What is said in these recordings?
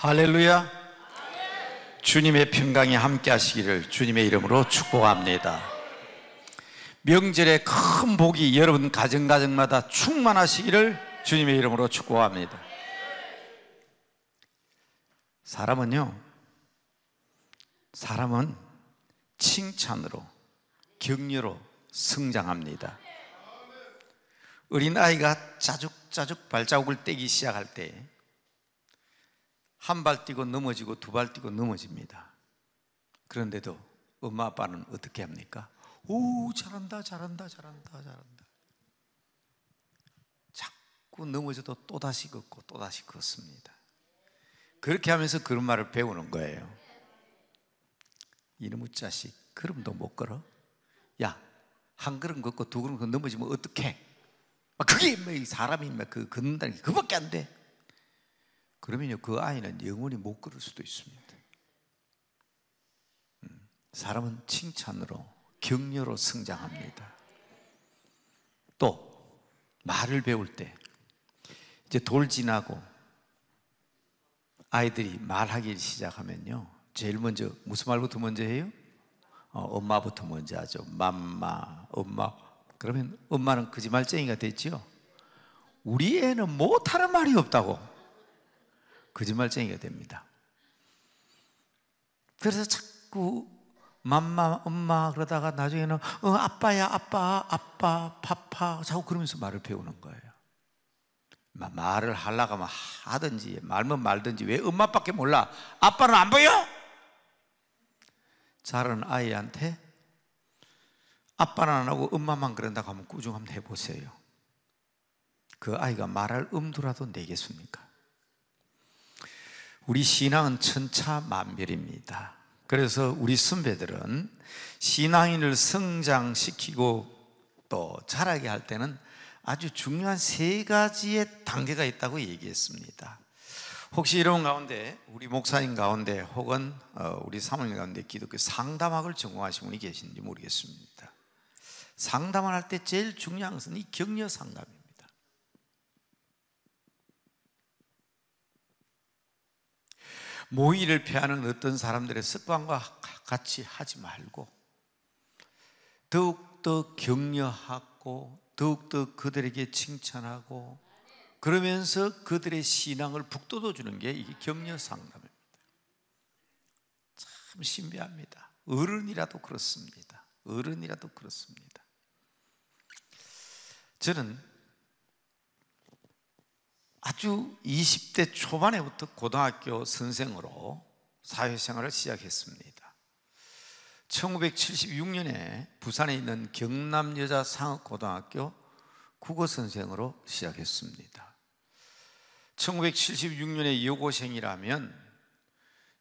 할렐루야. 주님의 평강이 함께 하시기를 주님의 이름으로 축복합니다. 명절에 큰 복이 여러분 가정마다 충만하시기를 주님의 이름으로 축복합니다. 사람은 칭찬으로, 격려로 성장합니다. 어린아이가 짜죽짜죽 발자국을 떼기 시작할 때 한 발 뛰고 넘어지고 두 발 뛰고 넘어집니다. 그런데도 엄마 아빠는 어떻게 합니까? 오, 잘한다 잘한다 잘한다 잘한다. 자꾸 넘어져도 또다시 걷고 또다시 걷습니다. 그렇게 하면서 그런 말을 배우는 거예요. 이놈의 자식, 걸음도 못 걸어? 야, 한 걸음 걷고 두 걸음 걷고 넘어지면 어떡해? 그게 사람이 걷는다는 게 그밖에 안 돼. 그러면요, 그 아이는 영원히 못 걸을 수도 있습니다. 사람은 칭찬으로, 격려로 성장합니다. 또 말을 배울 때 이제 돌 지나고 아이들이 말하기 시작하면요, 제일 먼저 무슨 말부터 먼저 해요? 엄마부터 먼저 하죠. 맘마, 엄마. 그러면 엄마는 거짓말쟁이가 됐죠. 우리 애는 못하는 말이 없다고 거짓말쟁이가 됩니다. 그래서 자꾸 맘마, 엄마 그러다가 나중에는 아빠야, 아빠, 파파 자꾸 그러면서 말을 배우는 거예요. 말을 하려고 하면 하든지 말면 말든지 왜 엄마밖에 몰라? 아빠는 안 보여? 자라는 아이한테 아빠는 안 하고 엄마만 그런다고 하면 꾸중 한번 해보세요. 그 아이가 말할 엄두라도 내겠습니까? 우리 신앙은 천차만별입니다. 그래서 우리 선배들은 신앙인을 성장시키고 또 자라게 할 때는 아주 중요한 세 가지의 단계가 있다고 얘기했습니다. 혹시 이런 가운데 우리 목사님 가운데 혹은 우리 사모님 가운데 기독교 상담학을 전공하신 분이 계신지 모르겠습니다. 상담을 할 때 제일 중요한 것은 이 격려 상담입니다. 모의를 피하는 어떤 사람들의 습관과 같이 하지 말고 더욱더 격려하고 더욱더 그들에게 칭찬하고 그러면서 그들의 신앙을 북돋워 주는 게 이게 격려 상담입니다. 참 신비합니다. 어른이라도 그렇습니다. 어른이라도 그렇습니다. 저는 아주 20대 초반에부터 고등학교 선생으로 사회생활을 시작했습니다. 1976년에 부산에 있는 경남여자상업고등학교 국어선생으로 시작했습니다. 1976년에 여고생이라면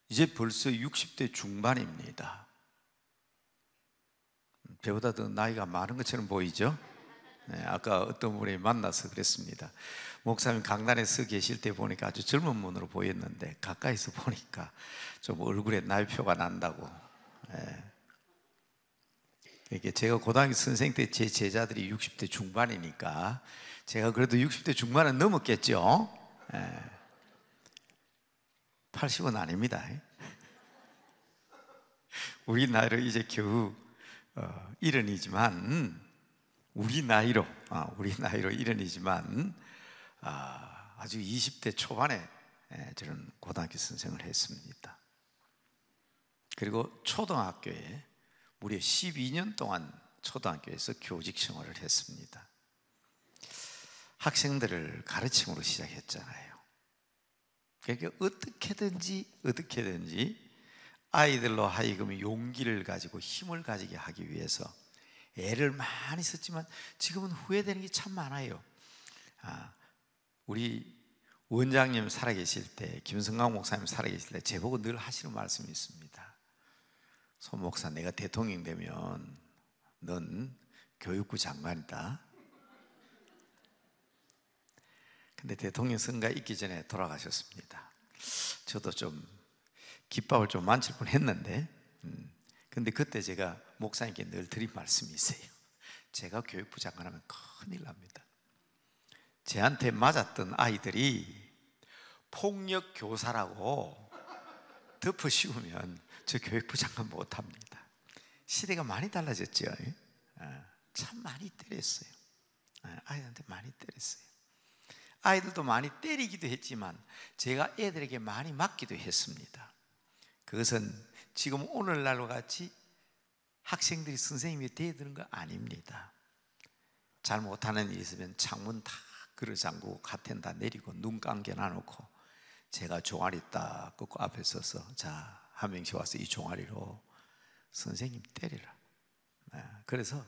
이제 벌써 60대 중반입니다. 저보다 더 나이가 많은 것처럼 보이죠? 네, 아까 어떤 분이 만나서 그랬습니다. 목사님 강단에 서 계실 때 보니까 아주 젊은 분으로 보였는데 가까이서 보니까 좀 얼굴에 나이표가 난다고. 이게 제가 고등학교 선생 때 제 제자들이 60대 중반이니까 제가 그래도 60대 중반은 넘었겠죠. 80은 아닙니다. 우리 나이로 이제 겨우 70이지만 우리 나이로 이른이지만 아주 20대 초반에 저는 고등학교 선생을 했습니다. 그리고 초등학교에 무려 12년 동안 초등학교에서 교직 생활을 했습니다. 학생들을 가르침으로 시작했잖아요. 그러니까 어떻게든지 아이들로 하여금 용기를 가지고 힘을 가지게 하기 위해서 애를 많이 썼지만 지금은 후회되는 게 참 많아요. 우리 원장님 살아계실 때, 김성강 목사님 살아계실 때 제보고 늘 하시는 말씀이 있습니다. 소 목사, 내가 대통령 되면 넌 교육부 장관이다. 근데 대통령 선거 있기 전에 돌아가셨습니다. 저도 좀 깃밥을 좀 만질 뻔했는데 근데 그때 제가 목사님께 늘 드린 말씀이 있어요. 제가 교육부 장관하면 큰일 납니다. 제한테 맞았던 아이들이 폭력 교사라고 덮어 씌우면 저 교육부 장관 못합니다. 시대가 많이 달라졌죠. 참 많이 때렸어요. 아이들한테 많이 때렸어요. 아이들도 많이 때리기도 했지만 제가 애들에게 많이 맞기도 했습니다. 그것은 지금 오늘날과 같이 학생들이 선생님이 대드는 거 아닙니다. 잘못하는 일이 있으면 창문 다 걸어 잠그고 카텐 다 내리고 눈 감겨 놔놓고 제가 종아리 딱 꺾고 앞에 서서 자, 한 명씩 와서 이 종아리로 선생님 때리라. 그래서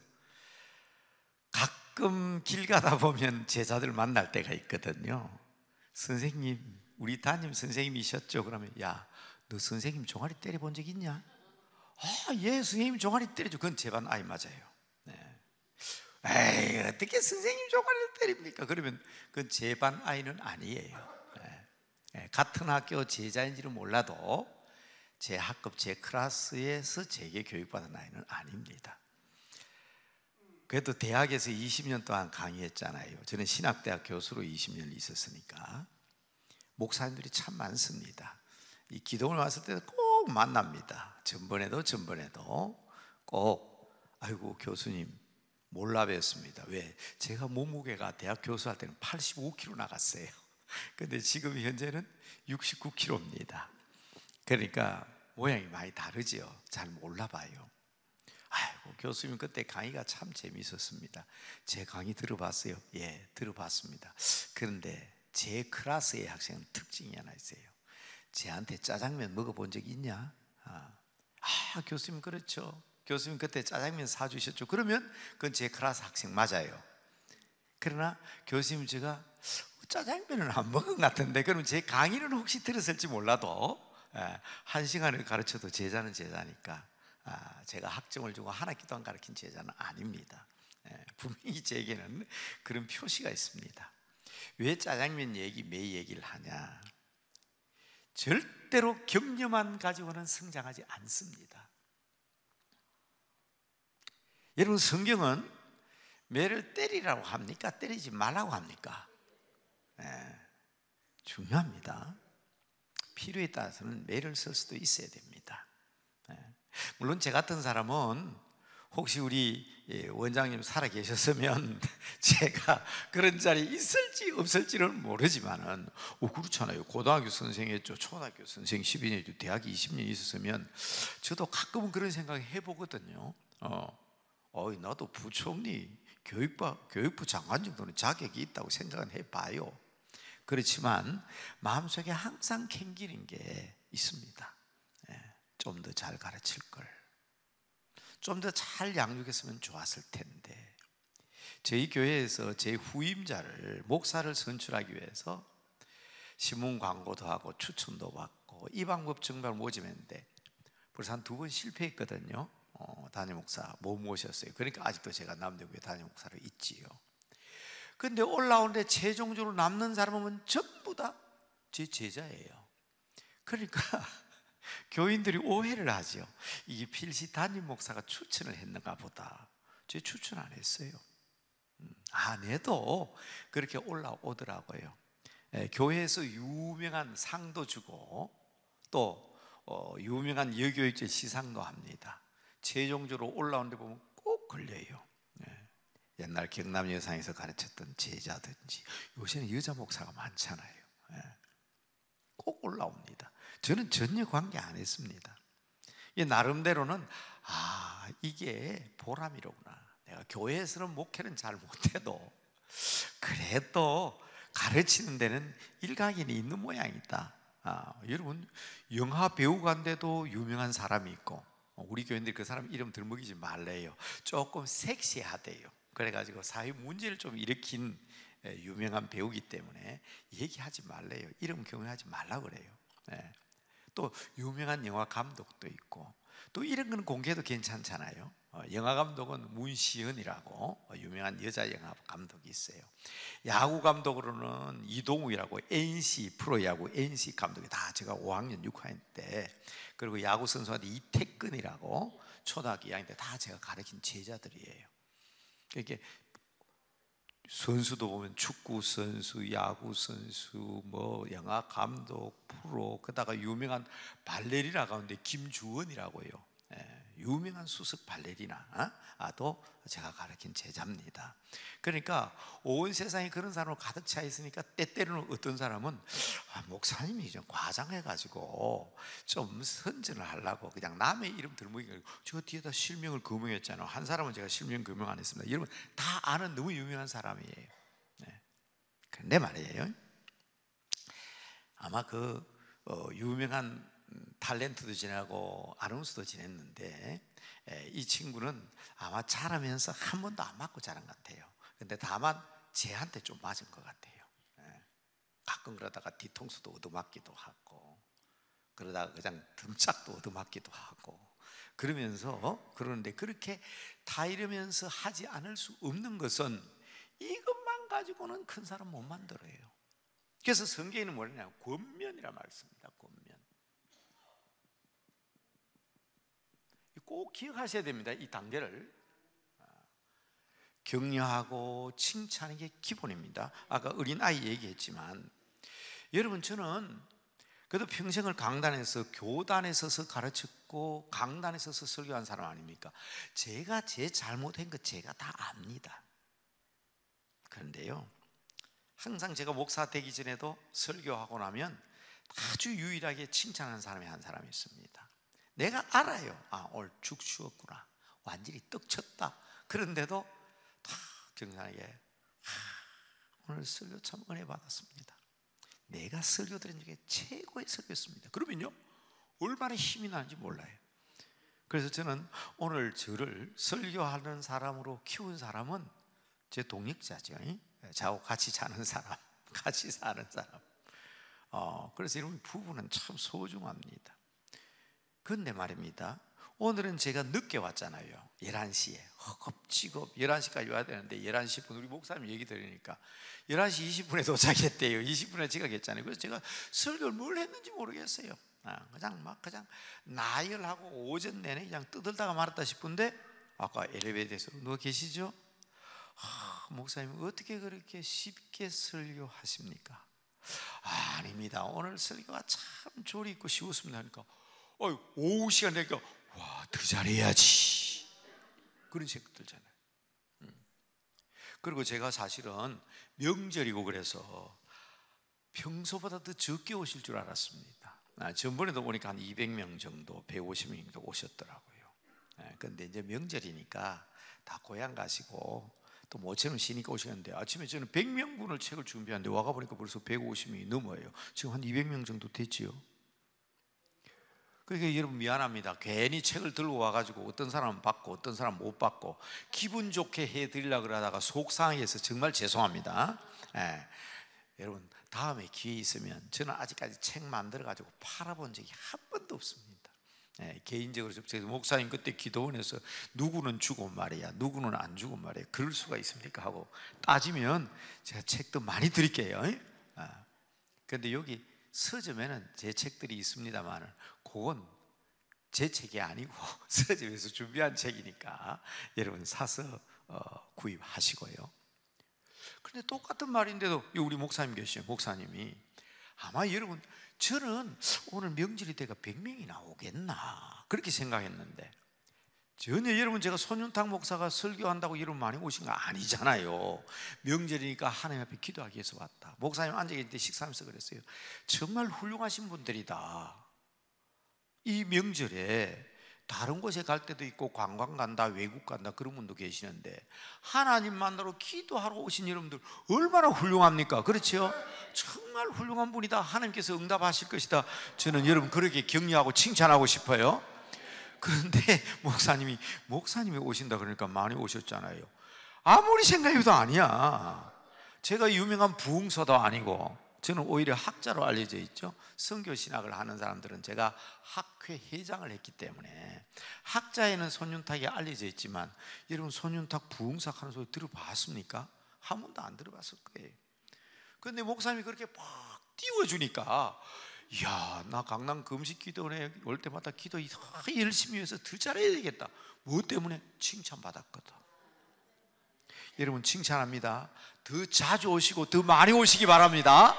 가끔 길 가다 보면 제자들 만날 때가 있거든요. 선생님, 우리 담임 선생님이셨죠? 그러면 야, 너 선생님 종아리 때려본 적 있냐? 예, 선생님 종아리 때려줘. 그건 제 반 아이 맞아요. 에이, 어떻게 선생님 종아리를 때립니까? 그러면 그건 제 반 아이는 아니에요. 같은 학교 제자인지는 몰라도 제 학급, 제 클래스에서 제게 교육받은 아이는 아닙니다. 그래도 대학에서 20년 동안 강의했잖아요. 저는 신학대학 교수로 20년 있었으니까. 목사님들이 참 많습니다. 이 기도를 왔을 때도 꼭 만납니다. 전번에도 꼭 아이고 교수님 몰라 뵀습니다. 왜? 제가 몸무게가 대학 교수할 때는 85kg 나갔어요. 근데 지금 현재는 69kg입니다. 그러니까 모양이 많이 다르죠. 잘 몰라봐요. 아이고 교수님 그때 강의가 참 재미있었습니다. 제 강의 들어봤어요? 예, 들어봤습니다. 그런데 제 클래스의 학생은 특징이 하나 있어요. 쟤한테 짜장면 먹어본 적 있냐? 교수님 그렇죠. 교수님 그때 짜장면 사주셨죠. 그러면 그건 제 클래스 학생 맞아요. 그러나 교수님 제가 짜장면을 안 먹은 것 같은데 그러면 제 강의는 혹시 들었을지 몰라도 1시간을 가르쳐도 제자는 제자니까 제가 학점을 주고 한 학기도 안 가르친 제자는 아닙니다. 분명히 제게는 그런 표시가 있습니다. 왜 짜장면 얘기, 매 얘기를 하냐? 절대로 격려만 가지고는 성장하지 않습니다. 여러분 성경은 매를 때리라고 합니까? 때리지 말라고 합니까? 중요합니다. 필요에 따라서는 매를 쓸 수도 있어야 됩니다. 물론 제 같은 사람은 혹시 우리 원장님 살아 계셨으면 제가 그런 자리에 있을지 없을지는 모르지만은 그렇잖아요. 고등학교 선생했죠. 초등학교 선생 12년 했죠. 대학 20년 있었으면 저도 가끔은 그런 생각 해보거든요. 나도 부총리 교육부 장관 정도는 자격이 있다고 생각은 해봐요. 그렇지만 마음속에 항상 캥기는 게 있습니다. 좀 더 잘 가르칠 걸, 좀 더 잘 양육했으면 좋았을 텐데. 저희 교회에서 제 후임자를, 목사를 선출하기 위해서 신문 광고도 하고 추천도 받고 이 방법 정말 모집했는데 벌써 한 2번 실패했거든요. 담임 목사 못 모셨어요. 그러니까 아직도 제가 남대구에 담임 목사로 있지요. 근데 올라오는데 최종적으로 남는 사람은 전부 다 제 제자예요. 그러니까 교인들이 오해를 하죠. 이게 필시 담임 목사가 추천을 했는가 보다. 제 추천 안 했어요. 안 해도 그렇게 올라오더라고요. 교회에서 유명한 상도 주고 또 유명한 여교육제 시상도 합니다. 최종적으로 올라오는데 보면 꼭 걸려요. 옛날 경남 여상에서 가르쳤던 제자든지 요새는 여자 목사가 많잖아요. 꼭 올라옵니다. 저는 전혀 관계 안 했습니다. 나름대로는 이게 보람이로구나. 내가 교회에서는 목회는 잘 못해도 그래도 가르치는 데는 일가견이 있는 모양이다. 여러분 영화 배우관데도 유명한 사람이 있고 우리 교인들이 그 사람 이름 들먹이지 말래요. 조금 섹시하대요. 그래가지고 사회 문제를 좀 일으킨 유명한 배우기 때문에 얘기하지 말래요. 이름 경유하지 말라고 그래요. 또 유명한 영화 감독도 있고 또 이런 건 공개해도 괜찮잖아요. 영화 감독은 문시은이라고 유명한 여자 영화 감독이 있어요. 야구 감독으로는 이동욱이라고 NC 프로야구 NC 감독이 다 제가 5학년 6학년 때, 그리고 야구 선수한테 이태근이라고 초등학교 2학년 때 다 제가 가르친 제자들이에요. 이렇게 선수도 보면 축구 선수, 야구 선수, 뭐 영화 감독, 프로, 그다가 유명한 발레리나 가운데 김주원이라고요. 유명한 수석 발레리나도 제가 가르친 제자입니다. 그러니까 온 세상이 그런 사람으로 가득 차 있으니까 때때로는 어떤 사람은 목사님이 좀 과장해가지고 좀 선전을 하려고 그냥 남의 이름 들먹이고, 저 뒤에다 실명을 금명했잖아요. 한 사람은 제가 실명 금명 안 했습니다. 여러분 다 아는 너무 유명한 사람이에요. 그런데 말이에요, 아마 유명한 탤런트도 지내고 아나운서도 지냈는데, 이 친구는 아마 자라면서 한 번도 안 맞고 자란 것 같아요. 근데 다만 쟤한테 좀 맞은 것 같아요. 가끔 그러다가 뒤통수도 얻어맞기도 하고, 그러다가 그냥 등짝도 얻어맞기도 하고 그러는데, 그렇게 다 이러면서 하지 않을 수 없는 것은 이것만 가지고는 큰 사람 못 만들어요. 그래서 성경에는 뭐냐면 권면이라 말씀입니다. 권면. 꼭 기억하셔야 됩니다. 이 단계를. 격려하고 칭찬하는 게 기본입니다. 아까 어린아이 얘기했지만, 여러분 저는 그래도 평생을 강단에서, 교단에 서서 가르쳤고 강단에 서서 설교한 사람 아닙니까? 제가 제 잘못한 거 제가 다 압니다. 그런데요, 항상 제가 목사 되기 전에도 설교하고 나면 아주 유일하게 칭찬하는 사람이 한 사람이 있습니다. 내가 알아요. 오늘 죽 쉬었구나, 완전히 떡 쳤다. 그런데도 다 정상하게, 오늘 설교 참 은혜 받았습니다. 내가 설교 드린 중에 최고의 설교였습니다. 그러면요, 얼마나 힘이 나는지 몰라요. 그래서 저는 오늘 저를 설교하는 사람으로 키운 사람은 제 동역자죠. 저하고 같이 자는 사람, 같이 사는 사람. 그래서 이런 부부는 참 소중합니다. 그런데 말입니다, 오늘은 제가 늦게 왔잖아요. 11시에 허겁지겁 11시까지 와야 되는데 11시 10분, 우리 목사님 얘기 들으니까 11시 20분에 도착했대요. 20분에 지각했잖아요. 그래서 제가 설교를 뭘 했는지 모르겠어요. 그냥 나열하고 오전 내내 그냥 떠들다가 말았다 싶은데, 아까 엘리베이터에서 누가 계시죠? 목사님 어떻게 그렇게 쉽게 설교하십니까? 아닙니다, 오늘 설교가 참 조리 있고 쉬웠습니다 하니까, 오후 시간 되니까 더 잘해야지, 그런 생각 들잖아요. 그리고 제가 사실은 명절이고 그래서 평소보다 더 적게 오실 줄 알았습니다. 전번에도 보니까 한 200명 정도, 150명 정도 오셨더라고요. 그런데 이제 명절이니까 다 고향 가시고 또 모처럼 쉬니까 오시는데, 아침에 저는 100명분을 책을 준비하는데 와가 보니까 벌써 150명이 넘어요. 지금 한 200명 정도 됐지요. 그러니까 여러분 미안합니다. 괜히 책을 들고 와가지고 어떤 사람은 받고 어떤 사람은 못 받고 기분 좋게 해드리려고 그러다가 속상해서 정말 죄송합니다. 여러분 다음에 기회 있으면, 저는 아직까지 책 만들어가지고 팔아본 적이 한 번도 없습니다. 개인적으로 접촉해서, 목사님 그때 기도원에서 누구는 주고 말이야, 누구는 안 주고 말이야, 그럴 수가 있습니까 하고 따지면 제가 책도 많이 드릴게요. 그런데 여기 서점에는 제 책들이 있습니다만 그건 제 책이 아니고 서점에서 준비한 책이니까 여러분 사서 구입하시고요. 그런데 똑같은 말인데도 우리 목사님 계시죠. 목사님이 아마 여러분, 저는 오늘 명절이 돼가 100명이나 오겠나 그렇게 생각했는데, 전혀 여러분 제가 손윤탁 목사가 설교한다고 여러분 많이 오신 거 아니잖아요. 명절이니까 하나님 앞에 기도하기 위해서 왔다. 목사님 앉아 계실 때 식사하면서 그랬어요. 정말 훌륭하신 분들이다. 이 명절에 다른 곳에 갈 때도 있고 관광 간다, 외국 간다 그런 분도 계시는데, 하나님 만나러 기도하러 오신 여러분들 얼마나 훌륭합니까? 그렇죠? 정말 훌륭한 분이다. 하나님께서 응답하실 것이다. 저는 여러분 그렇게 격려하고 칭찬하고 싶어요. 그런데 목사님이 오신다 그러니까 많이 오셨잖아요. 아무리 생각해도 아니야. 제가 유명한 부흥서도 아니고, 저는 오히려 학자로 알려져 있죠. 선교신학을 하는 사람들은 제가 학회 회장을 했기 때문에 학자에는 손윤탁이 알려져 있지만, 여러분 손윤탁 부흥사 하는 소리 들어봤습니까? 한 번도 안 들어봤을 거예요. 그런데 목사님이 그렇게 팍 띄워주니까, 이야, 나 강남 금식기도원에 올 때마다 기도 열심히 해서 더 잘해야 되겠다. 뭐 때문에? 칭찬받았거든. 여러분 칭찬합니다. 더 자주 오시고 더 많이 오시기 바랍니다.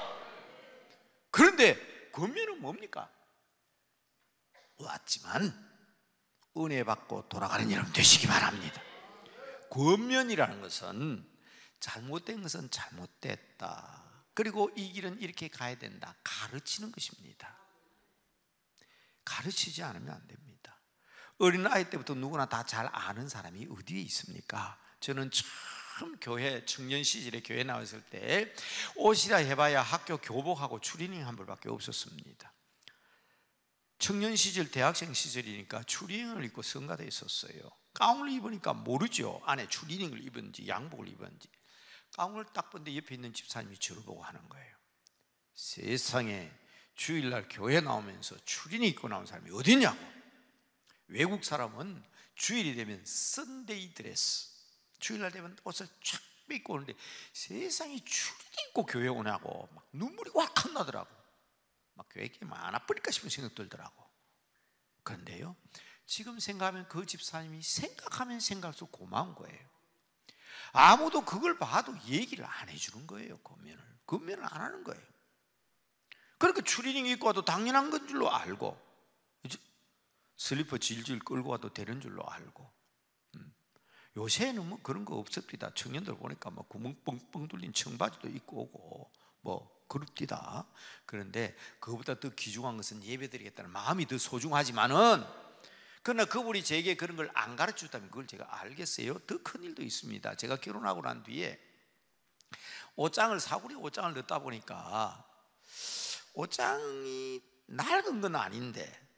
그런데 권면은 뭡니까? 왔지만 은혜 받고 돌아가는 여러분 되시기 바랍니다. 권면이라는 것은 잘못된 것은 잘못됐다, 그리고 이 길은 이렇게 가야 된다, 가르치는 것입니다. 가르치지 않으면 안 됩니다. 어린아이 때부터 누구나 다 잘 아는 사람이 어디에 있습니까? 저는 처음 교회, 청년 시절에 교회 나왔을 때 옷이라 해봐야 학교 교복하고 추리닝 한 벌밖에 없었습니다. 청년 시절, 대학생 시절이니까 추리닝을 입고 성가대에 있었어요. 가운을 입으니까 모르죠. 안에 추리닝을 입은지 양복을 입은지. 가운을 딱 본데 옆에 있는 집사님이 저를 보고 하는 거예요. 세상에 주일날 교회 나오면서 추리닝 입고 나온 사람이 어디 있냐고. 외국 사람은 주일이 되면 선데이 드레스, 주일날 되면 옷을 쫙 입고 오는데 세상에 추리닝 입고 교회 오냐고 막 눈물이 확 나더라고. 막 교회에 많아 버릴까 싶은 생각 들더라고. 그런데요, 지금 생각하면 그 집사님이 생각하면 생각할수록 고마운 거예요. 아무도 그걸 봐도 얘기를 안 해주는 거예요. 권면을 안 하는 거예요. 그러니까 추리닝 입고 와도 당연한 건 줄로 알고, 슬리퍼 질질 끌고 와도 되는 줄로 알고. 요새는 뭐 그런 거 없습니다. 청년들 보니까 뭐 구멍 뻥뻥 뚫린 청바지도 입고 오고 뭐 그렇디다. 그런데 그거보다 더 귀중한 것은 예배드리겠다는 마음이 더 소중하지만은, 그러나 그분이 제게 그런 걸 안 가르쳐줬다면 그걸 제가 알겠어요? 더 큰 일도 있습니다. 제가 결혼하고 난 뒤에 사구리 옷장을 넣다 보니까 옷장이 낡은 건 아닌데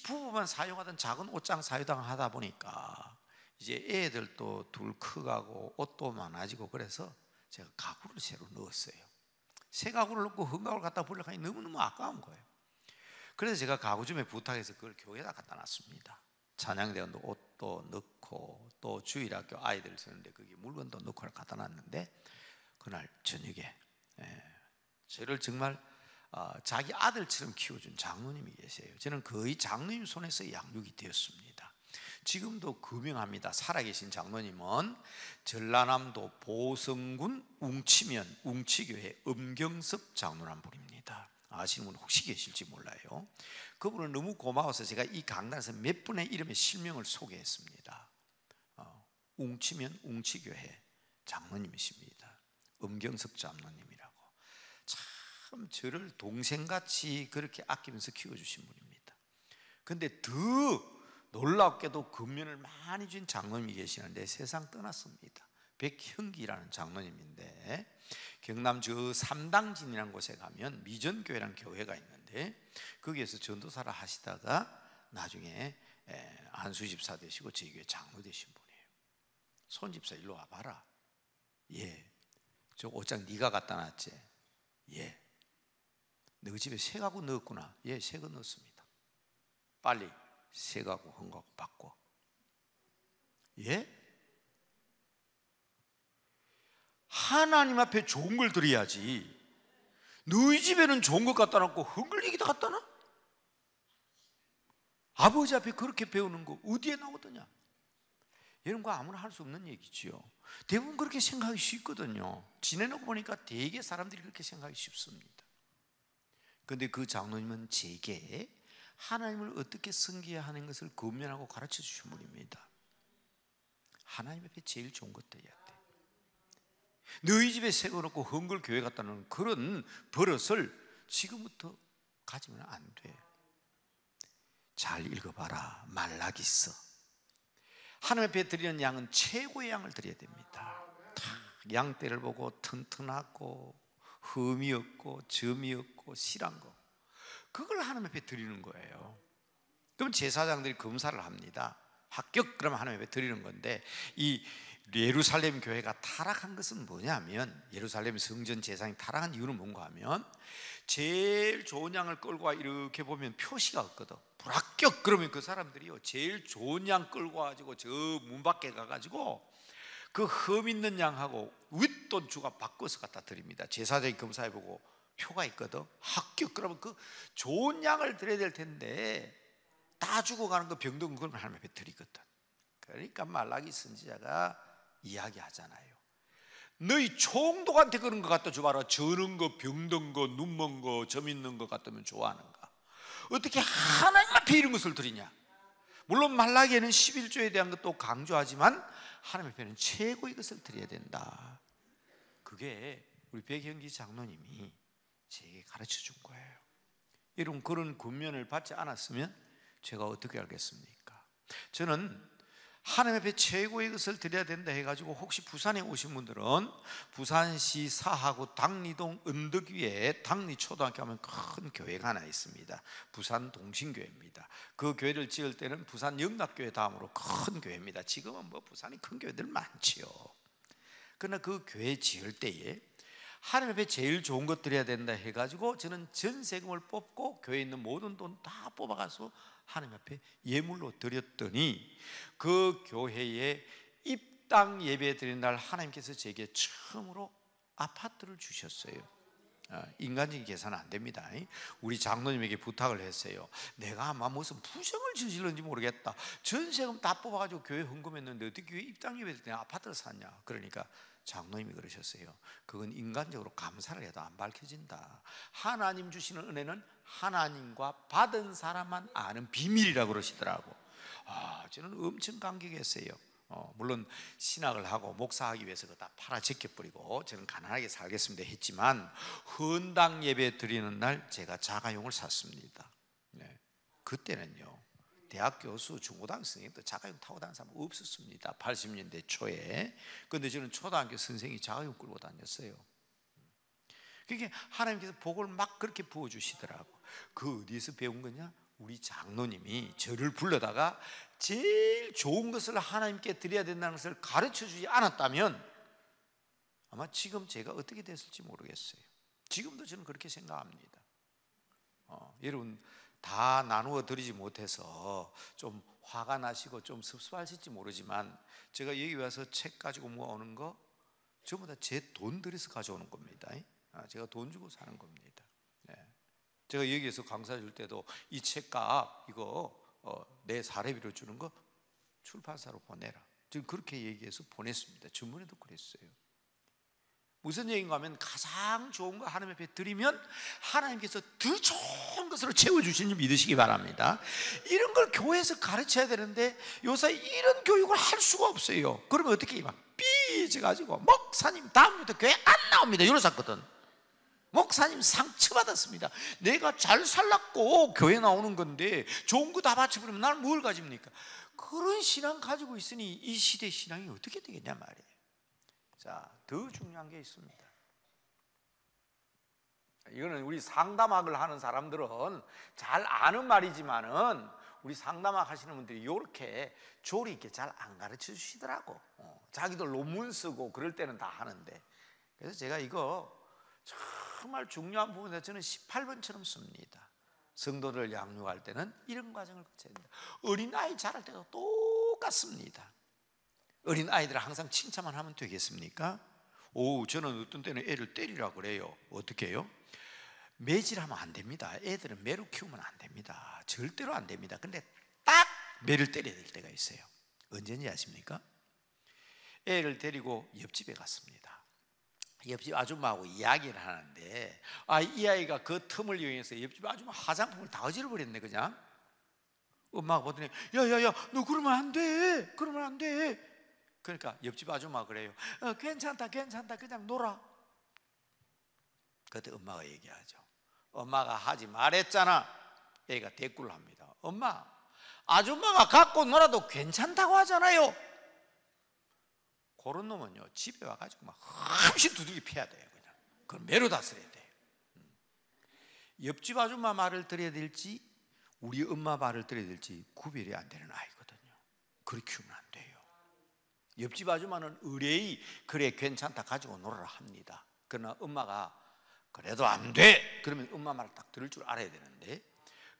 부부만 사용하던 작은 옷장 사유당 하다 보니까 이제 애들도 둘 커가고 옷도 많아지고, 그래서 제가 가구를 새로 넣었어요. 새 가구를 넣고 헌 가구를 갖다 버리려고 하니 너무너무 아까운 거예요. 그래서 제가 가구점에 부탁해서 그걸 교회에다 갖다 놨습니다. 찬양대원도 옷도 넣고 또 주일학교 아이들 쓰는데 거기 물건도 넣고 갖다 놨는데, 그날 저녁에 저를 정말 자기 아들처럼 키워준 장로님이 계세요. 저는 거의 장로님 손에서 양육이 되었습니다. 지금도 거명합니다. 살아계신 장로님은 전라남도 보성군 웅치면 웅치교회 엄경섭 장로란 분입니다. 아시는 분 혹시 계실지 몰라요. 그분은 너무 고마워서 제가 이 강단에서 몇 분의 이름의 실명을 소개했습니다. 웅치면 웅치교회 장로님이십니다. 엄경섭 장로님이라고. 참 저를 동생같이 그렇게 아끼면서 키워주신 분입니다. 근데 더 놀랍게도 권면을 많이 준 장로님이 계시는데 세상 떠났습니다. 백형기라는 장로님인데, 경남 저 삼당진이라는 곳에 가면 미전교회라는 교회가 있는데 거기에서 전도사를 하시다가 나중에 한수집사 되시고 저희 교회 장로 되신 분이에요. 손집사 일로 와봐라. 예. 저 옷장 네가 갖다 놨지? 예. 너 집에 새 가구 넣었구나. 예, 새 거 넣었습니다. 빨리 새 가구 헌 가구 바꿔. 예? 하나님 앞에 좋은 걸 드려야지. 너희 집에는 좋은 것 갖다 놨고 헝글 얘기다 갖다 놔? 아버지 앞에 그렇게 배우는 거 어디에 나오더냐? 이런 거 아무나 할 수 없는 얘기지요. 대부분 그렇게 생각하기 쉽거든요. 지내놓고 보니까 되게 사람들이 그렇게 생각하기 쉽습니다. 그런데 그 장로님은 제게 하나님을 어떻게 섬겨야 하는 것을 권면하고 가르쳐 주신 분입니다. 하나님 앞에 제일 좋은 것도 해야 돼. 너희 집에 세워놓고 헝글 교회 갔다는 그런 버릇을 지금부터 가지면 안 돼. 잘 읽어봐라. 말라기서. 하나님 앞에 드리는 양은 최고의 양을 드려야 됩니다. 양떼를 보고 튼튼하고 흠이 없고 점이 없고 실한 거, 그걸 하나님 앞에 드리는 거예요. 그럼 제사장들이 검사를 합니다. 합격 그러면 하나님 앞에 드리는 건데, 이 예루살렘 교회가 타락한 것은 뭐냐면, 예루살렘 성전 제사장이 타락한 이유는 뭔가 하면 제일 좋은 양을 끌고 와 이렇게 보면 표시가 없거든. 불합격 그러면 그 사람들이요 제일 좋은 양 끌고 와가지고 저 문 밖에 가가지고 그 흠 있는 양하고 윗돈 주가 바꿔서 갖다 드립니다. 제사장이 검사해보고 표가 있거든. 합격 그러면 그 좋은 양을 드려야 될 텐데 다 죽어가는 거 병든 걸 하나님 앞에 드리거든. 그러니까 말라기 선지자가 이야기하잖아요. 너희 총독한테 그런 거 갖다 줘봐라. 저런 거, 병든 거, 눈먼 거, 점 있는 거 같으면 좋아하는가? 어떻게 하나님 앞에 이런 것을 드리냐? 물론 말라기에는 11조에 대한 것도 강조하지만 하나님 앞에는 최고의 것을 드려야 된다. 그게 우리 백현기 장로님이 제게 가르쳐 준 거예요. 여러분, 그런 권면을 받지 않았으면 제가 어떻게 알겠습니까? 저는 하나님 앞에 최고의 것을 드려야 된다 해가지고, 혹시 부산에 오신 분들은 부산시 사하구 당리동 언덕 위에 당리초등학교 하면 큰 교회가 하나 있습니다. 부산 동신교회입니다. 그 교회를 지을 때는 부산 영락교회 다음으로 큰 교회입니다. 지금은 뭐 부산에 큰 교회들 많지요. 그러나 그 교회 지을 때에 하나님 앞에 제일 좋은 것 드려야 된다 해가지고, 저는 전세금을 뽑고 교회에 있는 모든 돈 다 뽑아가서 하나님 앞에 예물로 드렸더니, 그 교회에 입당 예배 드리는 날 하나님께서 제게 처음으로 아파트를 주셨어요. 인간적인 계산은 안 됩니다. 우리 장로님에게 부탁을 했어요. 내가 아마 무슨 부정을 저질렀는지 모르겠다. 전세금 다 뽑아가지고 교회 헌금했는데 어떻게 교회 입당 예배 때 아파트를 샀냐? 그러니까 장로님이 그러셨어요. 그건 인간적으로 감사를 해도 안 밝혀진다. 하나님 주시는 은혜는 하나님과 받은 사람만 아는 비밀이라고 그러시더라고. 저는 엄청 감격했어요. 물론 신학을 하고 목사하기 위해서 그거 다 팔아 제껴버리고 저는 가난하게 살겠습니다 했지만, 헌당 예배 드리는 날 제가 자가용을 샀습니다. 그때는요, 대학 교수, 중고등학교 선생님도 자가용 타고 다니는 사람 없었습니다. 80년대 초에. 그런데 저는 초등학교 선생님이 자가용 끌고 다녔어요. 그게 하나님께서 복을 막 그렇게 부어주시더라고. 그 어디에서 배운 거냐? 우리 장로님이 저를 불러다가 제일 좋은 것을 하나님께 드려야 된다는 것을 가르쳐주지 않았다면 아마 지금 제가 어떻게 됐을지 모르겠어요. 지금도 저는 그렇게 생각합니다. 여러분, 다 나누어 드리지 못해서 좀 화가 나시고 좀 섭섭하실지 모르지만, 제가 여기 와서 책 가지고 모아오는 거 전부 다 제 돈 들여서 가져오는 겁니다. 제가 돈 주고 사는 겁니다. 제가 여기에서 강사 줄 때도 이 책값 이거 내 사례비로 주는 거 출판사로 보내라, 지금 그렇게 얘기해서 보냈습니다. 전번에도 그랬어요. 무슨 얘기인가 하면, 가장 좋은 거 하나님 앞에 드리면 하나님께서 더 좋은 것으로 채워주시는 줄 믿으시기 바랍니다. 이런 걸 교회에서 가르쳐야 되는데 요새 이런 교육을 할 수가 없어요. 그러면 어떻게 막 삐져가지고 목사님 다음부터 교회 안 나옵니다 이러셨거든. 목사님 상처받았습니다. 내가 잘 살랐고 교회 나오는 건데 좋은 거 다 바쳐버리면 나는 뭘 가집니까? 그런 신앙 가지고 있으니 이 시대 신앙이 어떻게 되겠냐 말이에요. 자, 더 중요한 게 있습니다. 이거는 우리 상담학을 하는 사람들은 잘 아는 말이지만은 우리 상담학 하시는 분들이 이렇게 조리 있게 잘 안 가르쳐 주시더라고. 자기도 논문 쓰고 그럴 때는 다 하는데. 그래서 제가 이거 정말 중요한 부분에 저는 18번처럼 씁니다. 성도를 양육할 때는 이런 과정을 거쳐야 됩니다. 어린아이 자랄 때도 똑같습니다. 어린아이들은 항상 칭찬만 하면 되겠습니까? 저는 어떤 때는 애를 때리라고 그래요. 어떻게 해요? 매질하면 안 됩니다. 애들은 매로 키우면 안 됩니다. 절대로 안 됩니다. 근데 딱 매를 때려야 될 때가 있어요. 언제인지 아십니까? 애를 데리고 옆집에 갔습니다. 옆집 아줌마하고 이야기를 하는데, 이 아이가 그 틈을 이용해서 옆집 아줌마 화장품을 다 어질러버렸네 그냥. 엄마가 보더니 야야야 너 그러면 안 돼, 그러면 안 돼. 그러니까 옆집 아줌마가 그래요. 괜찮다 그냥 놀아. 그때 엄마가 얘기하죠. 엄마가 하지 말했잖아. 애가 대꾸를 합니다. 엄마, 아줌마가 갖고 놀아도 괜찮다고 하잖아요. 그런 놈은요 집에 와가지고 막 흠씬 두들기 패야 돼요. 그냥 그건 매로 다스려야 돼요. 옆집 아줌마 말을 들어야 될지 우리 엄마 말을 들어야 될지 구별이 안 되는 아이거든요. 그렇게 키우면 안 돼요. 옆집 아줌마는 의뢰의 그래 괜찮다 가지고 놀아라 합니다. 그러나 엄마가 그래도 안 돼 그러면 엄마 말을 딱 들을 줄 알아야 되는데,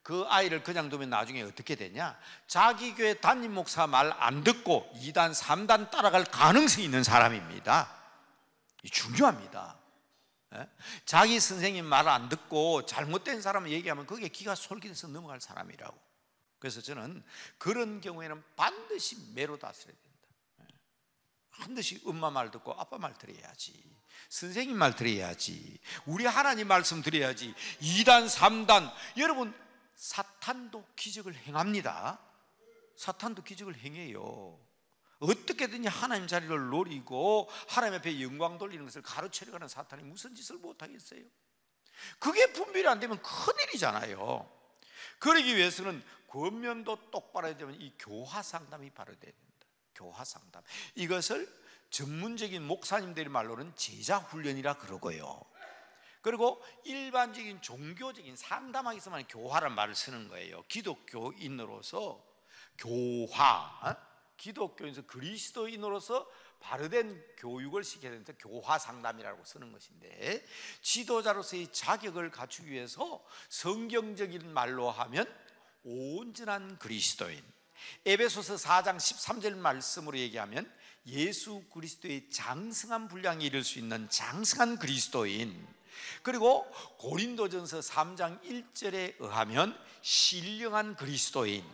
그 아이를 그냥 두면 나중에 어떻게 되냐, 자기 교회 담임 목사 말 안 듣고 2단 3단 따라갈 가능성이 있는 사람입니다. 이 중요합니다. 자기 선생님 말 안 듣고 잘못된 사람을 얘기하면 그게 기가 솔깃해서 넘어갈 사람이라고. 그래서 저는 그런 경우에는 반드시 매로 다스려야 된다. 반드시 엄마 말 듣고 아빠 말 들어야지, 선생님 말 들어야지, 우리 하나님 말씀 들어야지. 2단 3단 여러분, 사탄도 기적을 행합니다. 사탄도 기적을 행해요. 어떻게든지 하나님 자리를 노리고 하나님 앞에 영광 돌리는 것을 가르치려고 하는 사탄이 무슨 짓을 못하겠어요? 그게 분별이 안 되면 큰일이잖아요. 그러기 위해서는 권면도 똑바로 해야 되면 이 교화 상담이 바로 돼야 됩니다. 교화 상담, 이것을 전문적인 목사님들의 말로는 제자 훈련이라 그러고요. 그리고 일반적인 종교적인 상담하기 위해서만 교화란 말을 쓰는 거예요. 기독교인으로서 교화, 기독교인에서 그리스도인으로서 바르된 교육을 시켜야 되는데 교화 상담이라고 쓰는 것인데, 지도자로서의 자격을 갖추기 위해서 성경적인 말로 하면 온전한 그리스도인, 에베소서 4장 13절 말씀으로 얘기하면 예수 그리스도의 장성한 분량에 이를 수 있는 장성한 그리스도인, 그리고 고린도전서 3장 1절에 의하면 신령한 그리스도인,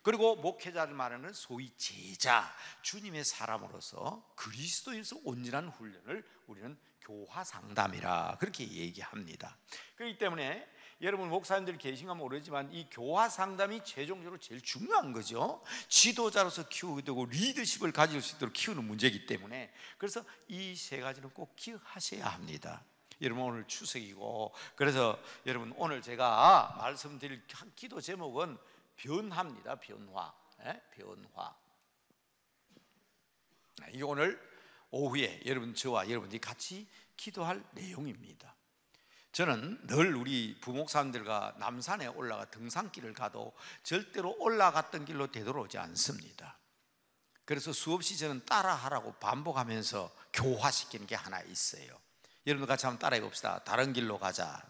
그리고 목회자를 말하는 소위 제자, 주님의 사람으로서 그리스도에서 온전한 훈련을 우리는 교화 상담이라 그렇게 얘기합니다. 그렇기 때문에 여러분 목사님들이 계신가 모르지만 이 교화 상담이 최종적으로 제일 중요한 거죠. 지도자로서 키우게 되고 리더십을 가질 수 있도록 키우는 문제이기 때문에, 그래서 이 세 가지는 꼭 기억하셔야 합니다. 여러분 오늘 추석이고, 그래서 여러분 오늘 제가 말씀드릴 기도 제목은 변화입니다. 변화. 변화. 이게 오늘 오후에 여러분, 저와 여러분들이 같이 기도할 내용입니다. 저는 늘 우리 부목사님들과 남산에 올라가 등산길을 가도 절대로 올라갔던 길로 되돌아오지 않습니다. 그래서 수없이 저는 따라하라고 반복하면서 교화시키는 게 하나 있어요. 여러분들 같이 한번 따라해 봅시다. 다른 길로 가자.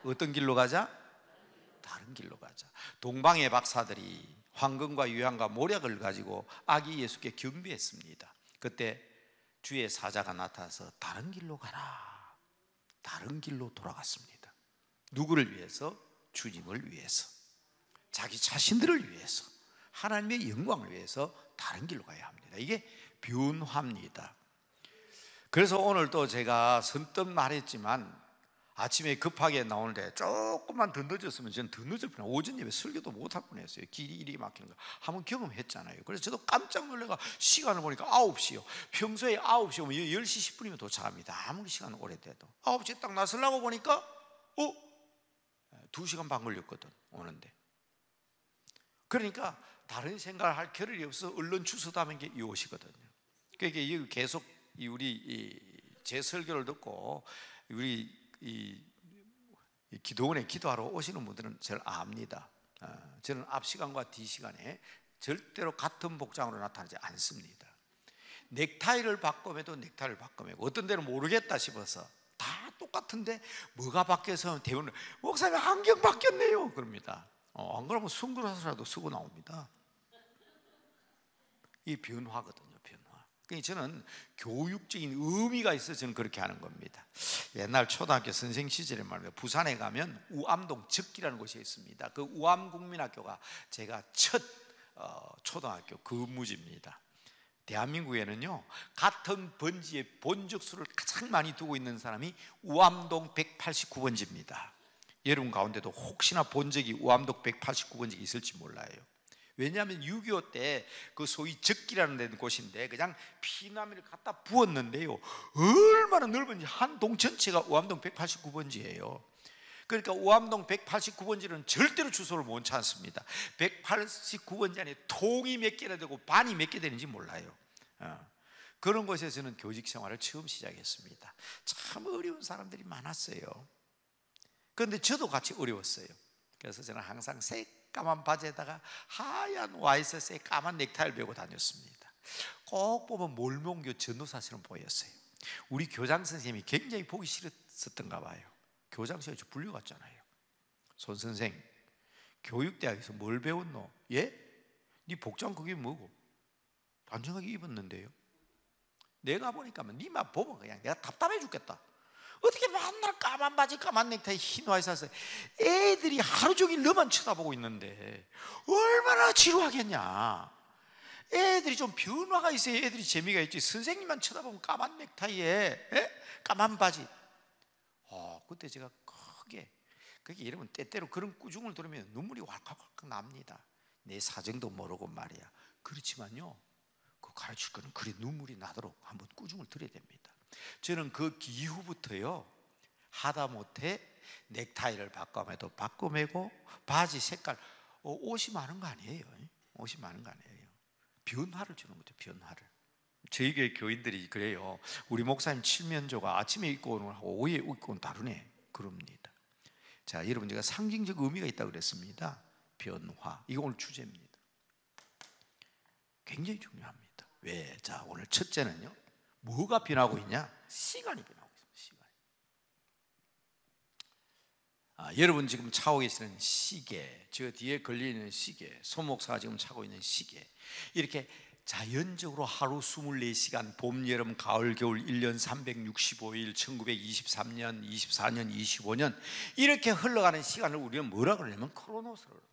어떤 길로 가자? 다른 길로 가자. 동방의 박사들이 황금과 유향과 모략을 가지고 아기 예수께 경배했습니다. 그때 주의 사자가 나타나서 다른 길로 가라, 다른 길로 돌아갔습니다. 누구를 위해서? 주님을 위해서, 자기 자신들을 위해서, 하나님의 영광을 위해서 다른 길로 가야 합니다. 이게 변화입니다. 그래서 오늘 또 제가 선뜻 말했지만 아침에 급하게 나오는데 조금만 더 늦었으면 저는 더 늦을 뻔했어요. 오전 예배 설교도 못할 뻔했어요. 길이 이리 막히는 거 한번 경험했잖아요. 그래서 저도 깜짝 놀라가 시간을 보니까 9시요. 평소에 9시 오면 10시 10분이면 도착합니다. 아무리 시간 오래돼도 9시에 딱 나서려고 보니까 2시간 반 걸렸거든, 오는데. 그러니까 다른 생각을 할 겨를이 없어 얼른 주소다는 게 이것이거든요. 그러니까 계속 우리 제 설교를 듣고 우리 이 기도원에 기도하러 오시는 분들은 잘 압니다. 저는 앞 시간과 뒤 시간에 절대로 같은 복장으로 나타나지 않습니다. 넥타이를 바꿔매도 넥타이를 바꿔매고, 어떤 데는 모르겠다 싶어서 다 똑같은데 뭐가 바뀌어서 대부분 목사님 안경 바뀌었네요 그럽니다. 안 그러면 선글라스라도 쓰고 나옵니다. 이 변화거든요, 변화. 그러니까 저는 교육적인 의미가 있어서 저는 그렇게 하는 겁니다. 옛날 초등학교 선생 시절에 말이에요, 부산에 가면 우암동 적기라는 곳이 있습니다. 그 우암국민학교가 제가 첫 초등학교 근무지입니다. 대한민국에는요, 같은 번지에 본적수를 가장 많이 두고 있는 사람이 우암동 189번지입니다. 여러분 가운데도 혹시나 본 적이 우암동 189번지가 있을지 몰라요. 왜냐하면 6.25 때 그 소위 적기라는 데는 곳인데 그냥 피나미를 갖다 부었는데요, 얼마나 넓은지 한 동 전체가 우암동 189번지예요. 그러니까 우암동 189번지는 절대로 주소를 못 찾습니다. 189번지 안에 통이 몇 개나 되고 반이 몇 개 되는지 몰라요. 그런 곳에서는 교직 생활을 처음 시작했습니다. 참 어려운 사람들이 많았어요. 그런데 저도 같이 어려웠어요. 그래서 저는 항상 새까만 바지에다가 하얀 와이셔츠에 까만 넥타이를 메고 다녔습니다. 꼭 보면 몰몬교 전도사처럼 보였어요. 우리 교장 선생님이 굉장히 보기 싫었던가 봐요. 교장 선생님이 저 불려갔잖아요. 손 선생, 교육대학에서 뭘 배웠노? 예? 네 복장 그게 뭐고? 단정하게 입었는데요. 내가 보니까 니만 보면 그냥 내가 답답해 죽겠다. 어떻게 맨날 까만 바지 까만 넥타이 흰 와이셔츠, 애들이 하루 종일 너만 쳐다보고 있는데 얼마나 지루하겠냐. 애들이 좀 변화가 있어야 애들이 재미가 있지. 선생님만 쳐다보면 까만 넥타이에 까만 바지. 그때 제가 크게, 그게 여러분 때때로 그런 꾸중을 들으면 눈물이 왈칵왈칵 납니다. 내 사정도 모르고 말이야. 그렇지만요, 그 가르칠 거는 그래 눈물이 나도록 한번 꾸중을 드려야 됩니다. 저는 그 이후부터요, 하다못해 넥타이를 바꿔매도 바꿔매고 바지 색깔, 옷이 많은 거 아니에요. 옷이 많은 거 아니에요. 변화를 주는 거죠. 변화를. 저희 교회 교인들이 그래요. 우리 목사님 칠면조가 아침에 입고 오는 거하고 오후에 입고 오는 다르네 그럽니다. 자, 여러분, 제가 상징적 의미가 있다고 그랬습니다. 변화, 이거 오늘 주제입니다. 굉장히 중요합니다. 왜? 자, 오늘 첫째는요, 뭐가 변하고 있냐? 시간이 변하고 있습니다. 시간이. 여러분 지금 차고 계시는 시계, 저 뒤에 걸려있는 시계, 소 목사가 지금 차고 있는 시계, 이렇게 자연적으로 하루 24시간, 봄, 여름, 가을, 겨울 1년 365일, 1923년, 24년, 25년 이렇게 흘러가는 시간을 우리는 뭐라 그러냐면 크로노스라고 합니다.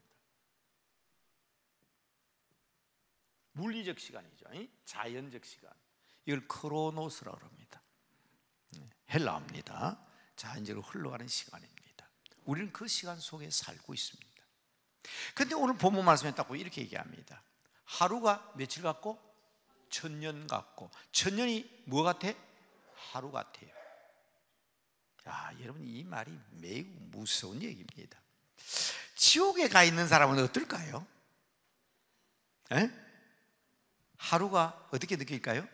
물리적 시간이죠. 자연적 시간, 이걸 크로노스라고 합니다. 헬라어입니다. 자연적으로 흘러가는 시간입니다. 우리는 그 시간 속에 살고 있습니다. 그런데 오늘 본문 말씀에 딱 이렇게 얘기합니다. 하루가 며칠 같고 천년 같고, 천년이 뭐 같아? 하루 같아요. 야, 여러분, 이 말이 매우 무서운 얘기입니다. 지옥에 가 있는 사람은 어떨까요? 하루가 어떻게 느낄까요?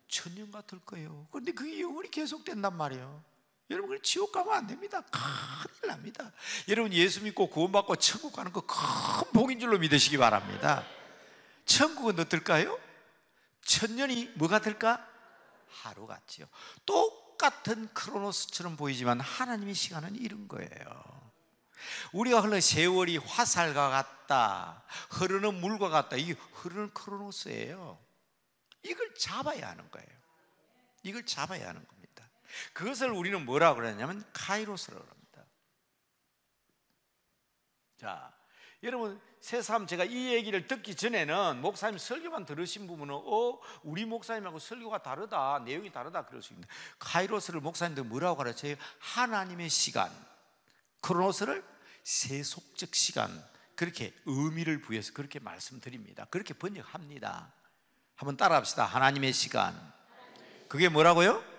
천년 같을 거예요. 그런데 그게 영원히 계속된단 말이에요. 여러분, 지옥 가면 안 됩니다. 큰일 납니다. 여러분, 예수 믿고 구원받고 천국 가는 거 큰 복인 줄로 믿으시기 바랍니다. 천국은 어떨까요? 천년이 뭐 같을까? 하루 같지요. 똑같은 크로노스처럼 보이지만 하나님의 시간은 이런 거예요. 우리가 흘러 세월이 화살과 같다, 흐르는 물과 같다, 이게 흐르는 크로노스예요. 이걸 잡아야 하는 거예요. 이걸 잡아야 하는 겁니다. 그것을 우리는 뭐라고 그러냐면 카이로스라고 합니다. 자, 여러분, 새삼 제가 이 얘기를 듣기 전에는 목사님 설교만 들으신 부분은 우리 목사님하고 설교가 다르다, 내용이 다르다 그럴 수 있습니다. 카이로스를 목사님들 뭐라고 가르쳐요? 하나님의 시간, 크로노스를 세속적 시간, 그렇게 의미를 부여해서 그렇게 말씀드립니다. 그렇게 번역합니다. 한번 따라합시다. 하나님의 시간, 그게 뭐라고요?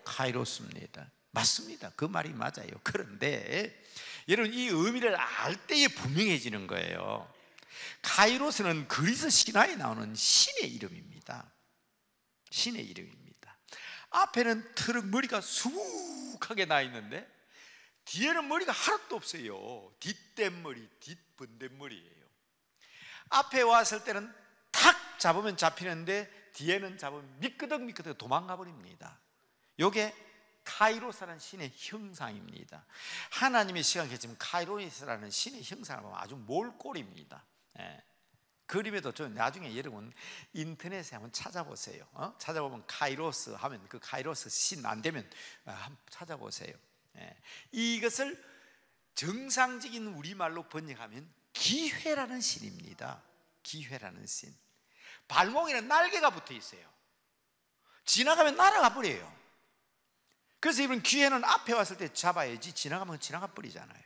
카이로스입니다. 맞습니다. 그 말이 맞아요. 그런데 여러분, 이 의미를 알 때에 분명해지는 거예요. 카이로스는 그리스 신화에 나오는 신의 이름입니다. 신의 이름입니다. 앞에는 트럭 머리가 수북하게 나 있는데 뒤에는 머리가 하나도 없어요. 뒷댄머리, 뒷번댄머리예요. 앞에 왔을 때는 탁 잡으면 잡히는데 뒤에는 잡으면 미끄덕미끄덕 도망가 버립니다. 이게 카이로스라는 신의 형상입니다. 하나님의 시간에 지금 카이로스라는 신의 형상을 보면 아주 몰골입니다. 그림에도 좀 나중에 여러분 인터넷에 한번 찾아보세요. 찾아보면 카이로스 하면 그 카이로스 신 안 되면 한번 찾아보세요. 이것을 정상적인 우리말로 번역하면 기회라는 신입니다. 기회라는 신. 발목에는 날개가 붙어 있어요. 지나가면 날아가 버려요. 그래서 이번 기회는 앞에 왔을 때 잡아야지 지나가면 지나가 버리잖아요.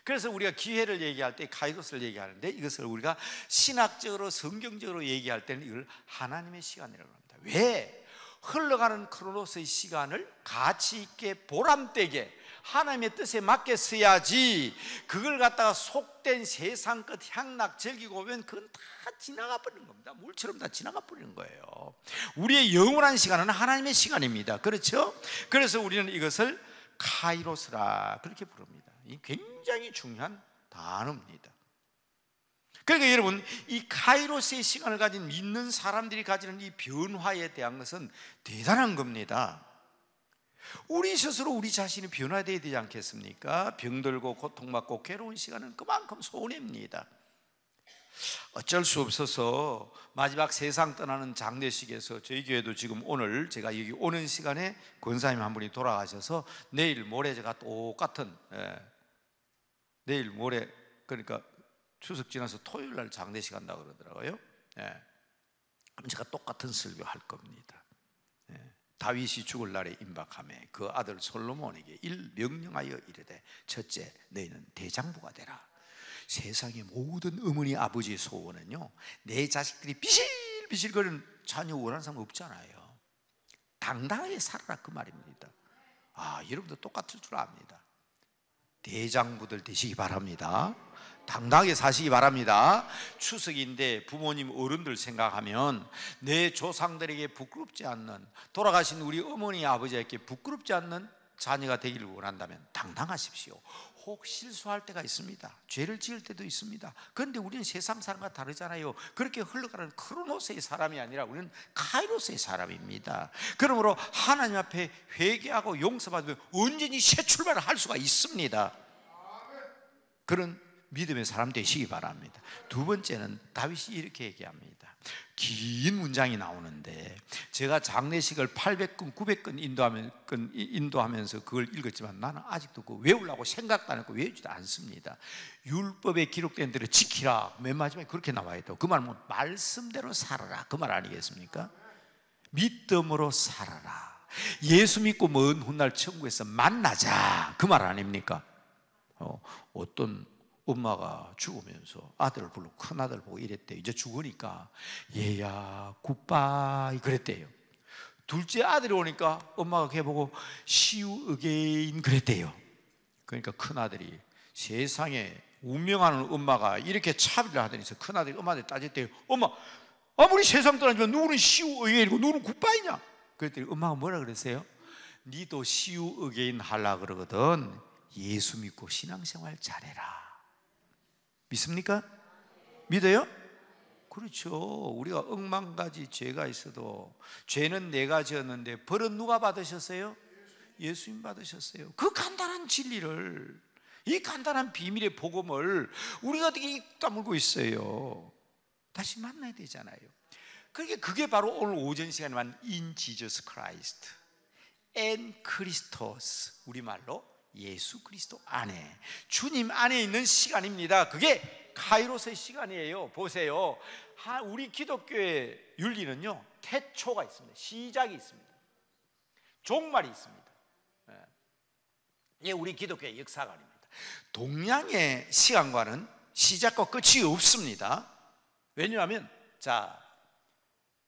그래서 우리가 기회를 얘기할 때 카이로스를 얘기하는데, 이것을 우리가 신학적으로 성경적으로 얘기할 때는 이걸 하나님의 시간이라고 합니다. 왜? 흘러가는 크로노스의 시간을 가치 있게 보람되게 하나님의 뜻에 맞게 써야지, 그걸 갖다가 속된 세상 끝 향락 즐기고 오면 그건 다 지나가 버리는 겁니다. 물처럼 다 지나가 버리는 거예요. 우리의 영원한 시간은 하나님의 시간입니다. 그렇죠? 그래서 우리는 이것을 카이로스라 그렇게 부릅니다. 이 굉장히 중요한 단어입니다. 그러니까 여러분, 이 카이로스의 시간을 가진 믿는 사람들이 가지는 이 변화에 대한 것은 대단한 겁니다. 우리 스스로 우리 자신이 변화되어야 되지 않겠습니까? 병들고 고통받고 괴로운 시간은 그만큼 손해입니다. 어쩔 수 없어서 마지막 세상 떠나는 장례식에서 저희 교회도 지금 오늘 제가 여기 오는 시간에 권사님 한 분이 돌아가셔서 내일 모레 제가 똑같은 내일 모레, 그러니까 추석 지나서 토요일 날 장례식 한다고 그러더라고요. 그럼 제가 똑같은 설교할 겁니다. 다윗이 죽을 날에 임박하매 그 아들 솔로몬에게 명령하여 이르되 첫째, 너희는 대장부가 되라. 세상의 모든 어머니 아버지의 소원은요, 내 자식들이 비실비실거리는 자녀 원하는 사람 없잖아요. 당당하게 살아라, 그 말입니다. 여러분도 똑같을 줄 압니다. 대장부들 되시기 바랍니다. 당당하게 사시기 바랍니다. 추석인데 부모님 어른들 생각하면 내 조상들에게 부끄럽지 않는, 돌아가신 우리 어머니 아버지에게 부끄럽지 않는 자녀가 되기를 원한다면 당당하십시오. 혹 실수할 때가 있습니다. 죄를 지을 때도 있습니다. 그런데 우리는 세상 사람과 다르잖아요. 그렇게 흘러가는 크로노스의 사람이 아니라 우리는 카이로스의 사람입니다. 그러므로 하나님 앞에 회개하고 용서받으면 언제든지 새 출발을 할 수가 있습니다. 그런 믿음의 사람 되시기 바랍니다. 두 번째는 다윗이 이렇게 얘기합니다. 긴 문장이 나오는데 제가 장례식을 800건 900건 인도하면서 그걸 읽었지만 나는 아직도 그 외우려고 생각도 안 했고 외우지도 않습니다. 율법에 기록된 대로 지키라, 맨 마지막에 그렇게 나와 있다고. 그 말은 말씀대로 살아라, 그 말 아니겠습니까? 믿음으로 살아라. 예수 믿고 먼 훗날 천국에서 만나자, 그 말 아닙니까? 어떤 엄마가 죽으면서 아들을 불러 큰 아들 보고 이랬대요. 이제 죽으니까 얘야 굿바이 그랬대요. 둘째 아들이 오니까 엄마가 걔 보고 시우 어게인 그랬대요. 그러니까 큰 아들이, 세상에 운명하는 엄마가 이렇게 차별을 하더니 큰 아들이 엄마한테 따졌대요. 엄마, 아무리 세상 떠나지만 누구는 시우 어게인이고 누구는 굿바이냐? 그랬더니 엄마가 뭐라 그랬어요? 니도 시우 어게인 하려고 그러거든. 예수 믿고 신앙생활 잘해라. 믿습니까? 믿어요? 그렇죠. 우리가 억만가지 죄가 있어도 죄는 내가 지었는데 벌은 누가 받으셨어요? 예수님 받으셨어요. 그 간단한 진리를, 이 간단한 비밀의 복음을 우리가 어떻게 입 다물고 있어요? 다시 만나야 되잖아요. 그게 바로 오늘 오전 시간에만 In Jesus Christ and Christos, 우리말로 예수 그리스도 안에, 주님 안에 있는 시간입니다. 그게 카이로스의 시간이에요. 보세요, 우리 기독교의 윤리는요, 태초가 있습니다. 시작이 있습니다. 종말이 있습니다. 이게 우리 기독교의 역사관입니다. 동양의 시간과는 시작과 끝이 없습니다. 왜냐하면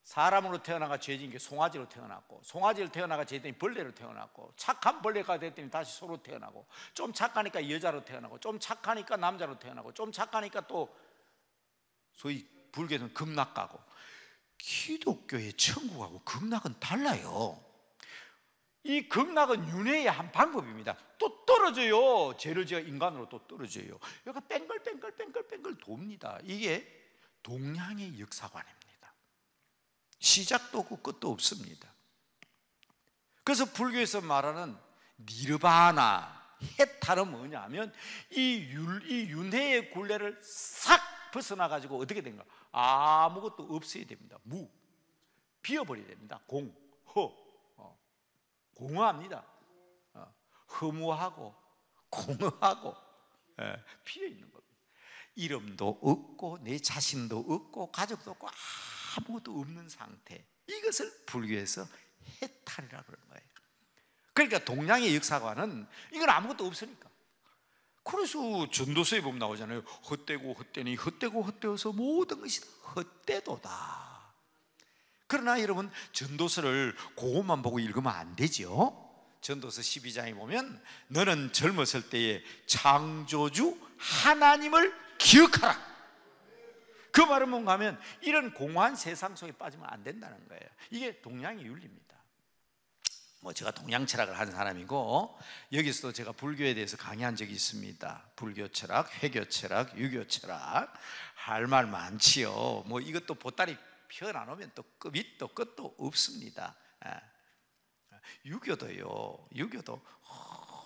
사람으로 태어나가 죄진 게 송아지로 태어났고, 송아지로 태어나가 죄진이 벌레로 태어났고, 착한 벌레가 됐더니 다시 소로 태어나고, 좀 착하니까 여자로 태어나고, 좀 착하니까 남자로 태어나고, 좀 착하니까 또 소위 불교에서는 극락 가고. 기독교의 천국하고 극락은 달라요. 이 극락은 윤회의 한 방법입니다. 또 떨어져요. 죄를 지어 인간으로 또 떨어져요. 여기가 뺑글뺑글 돕니다. 이게 동양의 역사관입니다. 시작도 없고 끝도 없습니다. 그래서 불교에서 말하는 니르바나, 해탈은 뭐냐면 이 윤회의 굴레를 싹 벗어나가지고 어떻게 된가? 아무것도 없어야 됩니다. 비어버려야 됩니다. 공허합니다. 허무하고 공허하고 비어있는 겁니다. 이름도 없고 내 자신도 없고 가족도 없고 아무것도 없는 상태, 이것을 불교에서 해탈이라고 그러는 거예요. 그러니까 동양의 역사관은 이건 아무것도 없으니까. 그래서 전도서에 보면 나오잖아요. 헛되고 헛되니 헛되고 헛되어서 모든 것이 헛되도다. 그러나 여러분, 전도서를 그것만 보고 읽으면 안 되죠. 전도서 12장에 보면 너는 젊었을 때에 창조주 하나님을 기억하라. 그 말은 뭔가 하면 이런 공허한 세상 속에 빠지면 안 된다는 거예요. 이게 동양의 윤리입니다. 제가 동양 철학을 한 사람이고 여기서도 제가 불교에 대해서 강의한 적이 있습니다. 불교 철학, 회교 철학, 유교 철학, 할 말 많지요. 이것도 보따리 펴나누면 또 밑도 끝도 없습니다. 유교도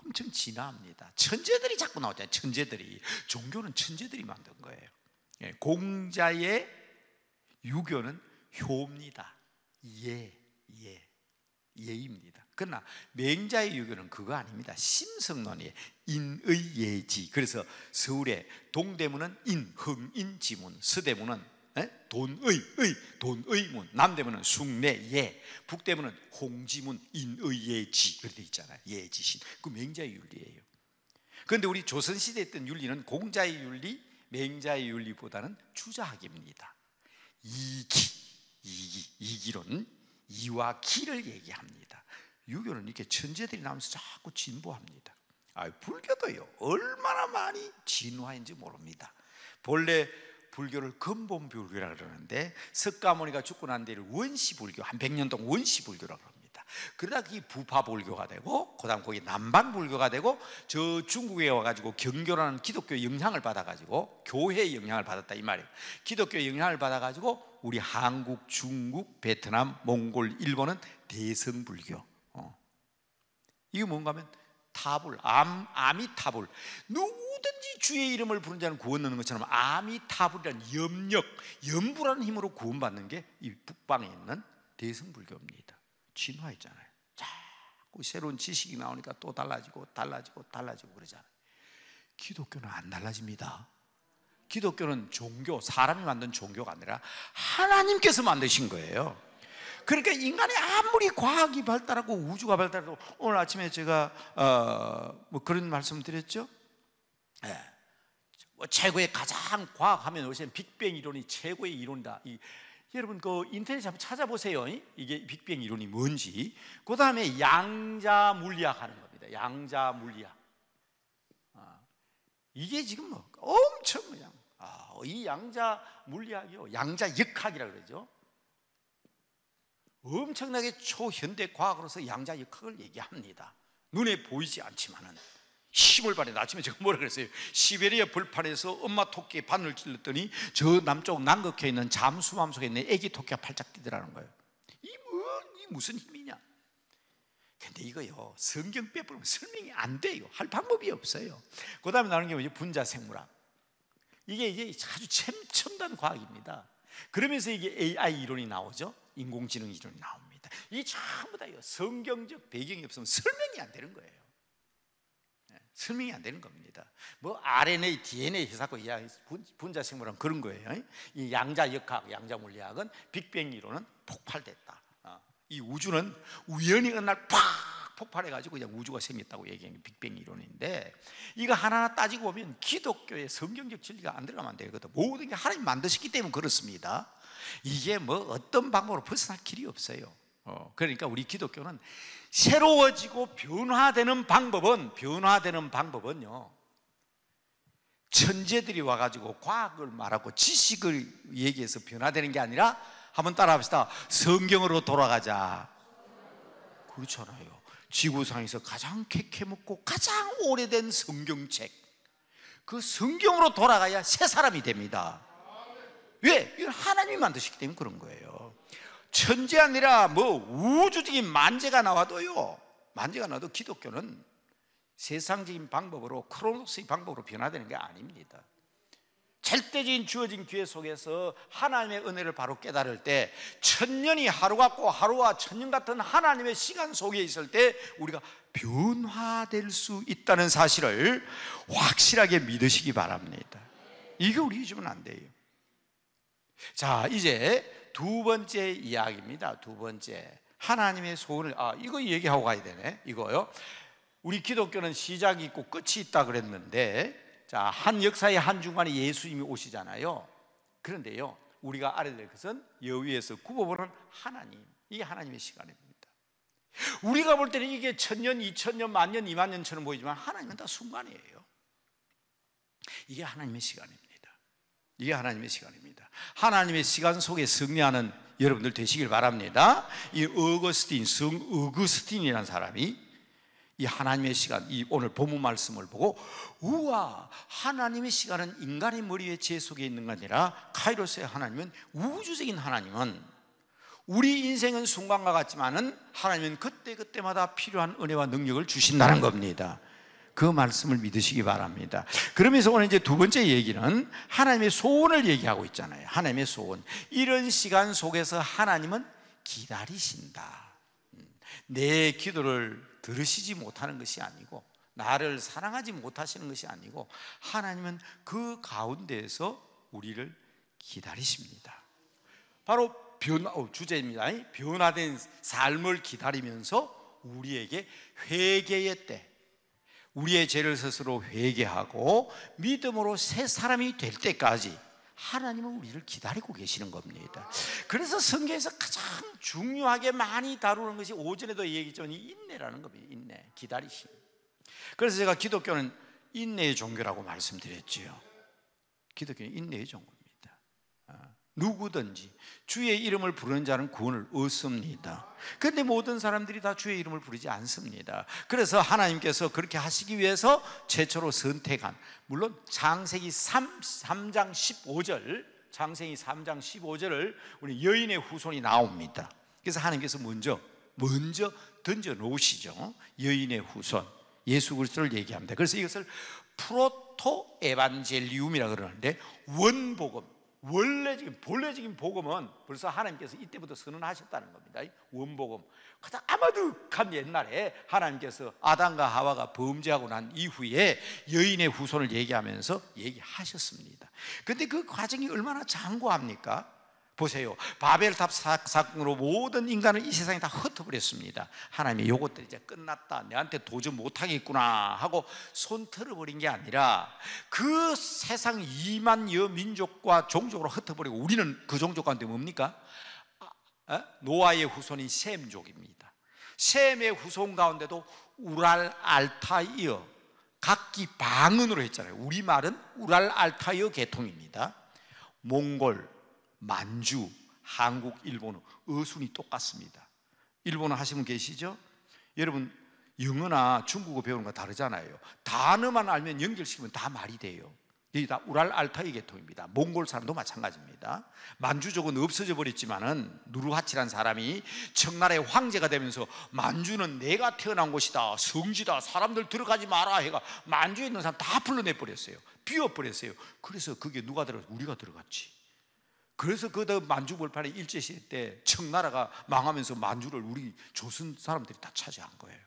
엄청 진화합니다. 천재들이 자꾸 나오잖아요. 천재들이. 종교는 천재들이 만든 거예요. 공자의 유교는 효입니다. 예입니다. 그러나 맹자의 유교는 그거 아닙니다. 심성론이에요. 인의 예지. 그래서 서울의 동대문은 흥인지문, 서대문은 돈의 문. 남대문은 숭례예, 북대문은 홍지문 인의예지 그렇게 돼 있잖아요. 예지신. 그 맹자의 윤리예요. 그런데 우리 조선시대에 있던 윤리는 공자의 윤리, 맹자의 윤리보다는 주자학입니다. 이기론, 이와 기를 얘기합니다. 유교는 이렇게 천재들이 나오면서 자꾸 진보합니다. 불교도요, 얼마나 많이 진화인지 모릅니다. 본래 불교를 근본불교라 그러는데 석가모니가 죽고 난 뒤를 원시불교, 한 100년 동안 원시불교라고 합니다. 그러다 이 부파불교가 되고, 그 다음 거기 남반불교가 되고, 저 중국에 와가지고 경교라는 기독교 영향을 받아가지고, 교회의 영향을 받았다 이 말이에요. 기독교 영향을 받아가지고 우리 한국, 중국, 베트남, 몽골, 일본은 대성불교. 이게 뭔가 하면 타불, 아미타불. 누구든지 주의 이름을 부른 자는 구원 얻는 것처럼 아미타불이라는 염력, 염부라는 힘으로 구원받는 게 이 북방에 있는 대성불교입니다. 진화했잖아요. 자꾸 새로운 지식이 나오니까 또 달라지고 그러잖아요. 기독교는 안 달라집니다. 기독교는 종교, 사람이 만든 종교가 아니라 하나님께서 만드신 거예요. 그러니까 인간이 아무리 과학이 발달하고 우주가 발달하고, 오늘 아침에 제가 뭐 그런 말씀 드렸죠. 최고의 가장 과학하면 요새 빅뱅 이론이 최고의 이론이다. 여러분 그 인터넷에 한번 찾아보세요. 이게 빅뱅 이론이 뭔지. 그 다음에 양자 물리학 하는 겁니다. 양자 물리학. 이게 지금 뭐 엄청 그냥 이 양자 물리학이요, 양자 역학이라 그러죠. 엄청나게 초현대 과학으로서 양자 역학을 얘기합니다. 눈에 보이지 않지만은 힘을 발휘해. 아침에 제가 뭐라 그랬어요? 시베리아 벌판에서 엄마 토끼에 바늘을 찔렀더니 저 남쪽 남극해 있는 잠수함 속에 있는 애기 토끼가 팔짝 뛰더라는 거예요. 이 무슨 힘이냐? 근데 이거요, 성경 빼버리면 설명이 안 돼요. 할 방법이 없어요. 그 다음에 나오는 게 뭐죠? 분자생물학. 이게 아주 첨단 과학입니다. 그러면서 이게 AI 이론이 나오죠. 인공지능 이론이 나옵니다. 이게 전부 다요, 성경적 배경이 없으면 설명이 안 되는 거예요. 설명이 안 되는 겁니다. 뭐 RNA, DNA 해석하고 분자생물은 그런 거예요. 이 양자역학, 양자물리학은 빅뱅 이론은 폭발됐다. 이 우주는 우연히 어느 날 팍 폭발해가지고 그냥 우주가 생겼다고 얘기하는 게 빅뱅 이론인데, 이거 하나하나 따지고 보면 기독교의 성경적 진리가 안 들어가면 안 되거든. 모든 게 하나님 만드셨기 때문에 그렇습니다. 이게 뭐 어떤 방법으로 벗어날 길이 없어요. 그러니까 우리 기독교는 새로워지고 변화되는 방법은요, 천재들이 와가지고 과학을 말하고 지식을 얘기해서 변화되는 게 아니라, 한번 따라합시다. 성경으로 돌아가자. 그렇잖아요. 지구상에서 가장 캐캐묻고 가장 오래된 성경책, 그 성경으로 돌아가야 새 사람이 됩니다. 왜? 이건 하나님이 만드시기 때문에 그런 거예요. 천재 아니라 뭐 우주적인 만재가 나와도요, 만재가 나와도 기독교는 세상적인 방법으로, 크로노스의 방법으로 변화되는 게 아닙니다. 절대적인 주어진 기회 속에서 하나님의 은혜를 바로 깨달을 때, 천년이 하루 같고 하루가 천년 같은 하나님의 시간 속에 있을 때 우리가 변화될 수 있다는 사실을 확실하게 믿으시기 바랍니다. 이게 우리 잊으면 안 돼요. 자, 이제 두 번째 이야기입니다. 두 번째, 하나님의 소원을, 이거 얘기하고 가야 되네. 이거요. 우리 기독교는 시작이 있고 끝이 있다 그랬는데, 자, 한 역사의 한 중간에 예수님이 오시잖아요. 그런데요, 우리가 알아야 될 것은 여위에서 굽어보는 하나님, 이게 하나님의 시간입니다. 우리가 볼 때는 이게 천년, 이천년, 만년, 이만년처럼 보이지만 하나님은 다 순간이에요. 이게 하나님의 시간입니다. 이게 하나님의 시간입니다. 하나님의 시간 속에 승리하는 여러분들 되시길 바랍니다. 이 어거스틴, 성 어거스틴이라는 사람이 이 하나님의 시간, 이 오늘 본문 말씀을 보고, 우와, 하나님의 시간은 인간의 머리 위에 재 속에 있는 게 아니라 카이로스의 하나님은, 우주적인 하나님은, 우리 인생은 순간과 같지만은 하나님은 그때그때마다 필요한 은혜와 능력을 주신다는 겁니다. 그 말씀을 믿으시기 바랍니다. 그러면서 오늘 이제 두 번째 얘기는 하나님의 소원을 얘기하고 있잖아요. 하나님의 소원. 이런 시간 속에서 하나님은 기다리신다. 내 기도를 들으시지 못하는 것이 아니고, 나를 사랑하지 못하시는 것이 아니고, 하나님은 그 가운데에서 우리를 기다리십니다. 바로 주제입니다. 변화된 삶을 기다리면서 우리에게 회개의 때, 우리의 죄를 스스로 회개하고 믿음으로 새 사람이 될 때까지 하나님은 우리를 기다리고 계시는 겁니다. 그래서 성경에서 가장 중요하게 많이 다루는 것이 오전에도 얘기했지만 인내라는 겁니다. 인내, 기다리심. 그래서 제가 기독교는 인내의 종교라고 말씀드렸지요. 기독교는 인내의 종교입니다. 누구든지 주의 이름을 부르는 자는 구원을 얻습니다. 그런데 모든 사람들이 다 주의 이름을 부르지 않습니다. 그래서 하나님께서 그렇게 하시기 위해서 최초로 선택한, 물론 창세기 3장 15절, 창세기 3장 15절을 우리 여인의 후손이 나옵니다. 그래서 하나님께서 먼저 던져 놓으시죠. 여인의 후손 예수 그리스도를 얘기합니다. 그래서 이것을 프로토 에반젤리움이라고 그러는데, 원복음, 본래적인 복음은 벌써 하나님께서 이때부터 선언하셨다는 겁니다. 원복음. 가장 아마득한 옛날에 하나님께서 아담과 하와가 범죄하고 난 이후에 여인의 후손을 얘기하면서 얘기하셨습니다. 그런데 그 과정이 얼마나 장구합니까? 보세요. 바벨탑 사건으로 모든 인간을 이 세상에 다 흩어버렸습니다. 하나님이 요것들 이제 끝났다, 내한테 도저히 못하겠구나 하고 손 털어버린 게 아니라 그 세상 2만여 민족과 종족으로 흩어버리고, 우리는 그 종족 가운데 뭡니까? 노아의 후손인 셈족입니다. 셈의 후손 가운데도 우랄 알타이어, 각기 방언으로 했잖아요. 우리말은 우랄 알타이어 계통입니다. 몽골, 만주, 한국, 일본어 어순이 똑같습니다. 일본어 하시는 분 계시죠? 여러분 영어나 중국어 배우는 거 다르잖아요. 단어만 알면 연결시키면 다 말이 돼요. 여기 다 우랄 알타이 계통입니다. 몽골 사람도 마찬가지입니다. 만주족은 없어져 버렸지만은 누르하치란 사람이 청나라의 황제가 되면서 만주는 내가 태어난 곳이다, 성지다, 사람들 들어가지 마라 해가 만주에 있는 사람 다 불러내버렸어요. 비워버렸어요. 그래서 그게 누가 들어갔지? 우리가 들어갔지. 그래서 그 만주벌판의 일제시대 때 청나라가 망하면서 만주를 우리 조선 사람들이 다 차지한 거예요.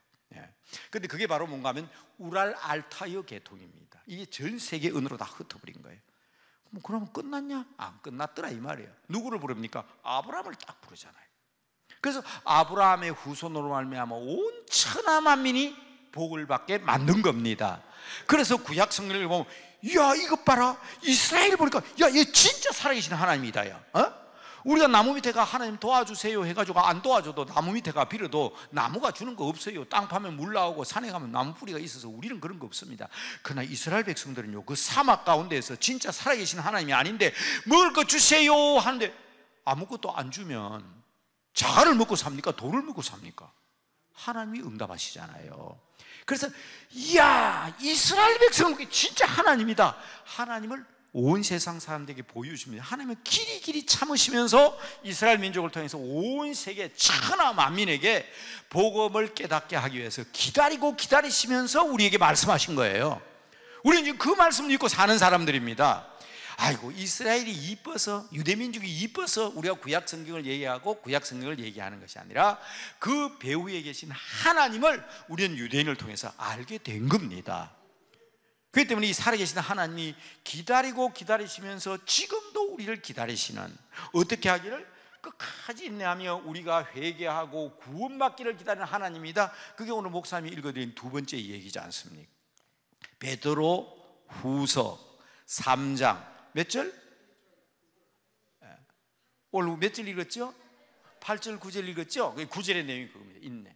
그런데 그게 바로 뭔가 하면 우랄 알타이어 계통입니다. 이게 전 세계 언어로 다 흩어버린 거예요. 그러면 끝났냐? 안 끝났더라 이 말이에요. 누구를 부릅니까? 아브라함을 딱 부르잖아요. 그래서 아브라함의 후손으로 말미암아 온 천하 만민이 복을 받게 만든 겁니다. 그래서 구약 성경을 보면, 야 이것 봐라, 이스라엘 보니까 야 얘 진짜 살아계신 하나님이다. 야 우리가 나무 밑에 가 하나님 도와주세요 해가지고 안 도와줘도, 나무 밑에 가 빌어도 나무가 주는 거 없어요. 땅 파면 물 나오고 산에 가면 나무 뿌리가 있어서 우리는 그런 거 없습니다. 그러나 이스라엘 백성들은요, 그 사막 가운데에서 진짜 살아계신 하나님이 아닌데 먹을 거 주세요 하는데 아무것도 안 주면 자갈을 먹고 삽니까? 돌을 먹고 삽니까? 하나님이 응답하시잖아요. 그래서 이야 이스라엘 백성은 진짜 하나님이다. 하나님을 온 세상 사람들에게 보여주십니다. 하나님은 길이 참으시면서 이스라엘 민족을 통해서 온 세계 천하 만민에게 복음을 깨닫게 하기 위해서 기다리시면서 우리에게 말씀하신 거예요. 우리는 지금 그 말씀을 믿고 사는 사람들입니다. 아이고 이스라엘이 이뻐서, 유대민족이 이뻐서 우리가 구약 성경을 얘기하고 구약 성경을 얘기하는 것이 아니라 그 배후에 계신 하나님을 우리는 유대인을 통해서 알게 된 겁니다. 그렇기 때문에 이 살아계신 하나님이 기다리시면서 지금도 우리를 기다리시는, 어떻게 하기를? 끝까지 인내하며 우리가 회개하고 구원받기를 기다리는 하나님이다. 그게 오늘 목사님이 읽어드린 두 번째 얘기지 않습니까? 베드로 후서 3장 몇 절? 오늘 몇 절 읽었죠? 8절 9절 읽었죠? 9절의 내용이 그겁니다. 인내.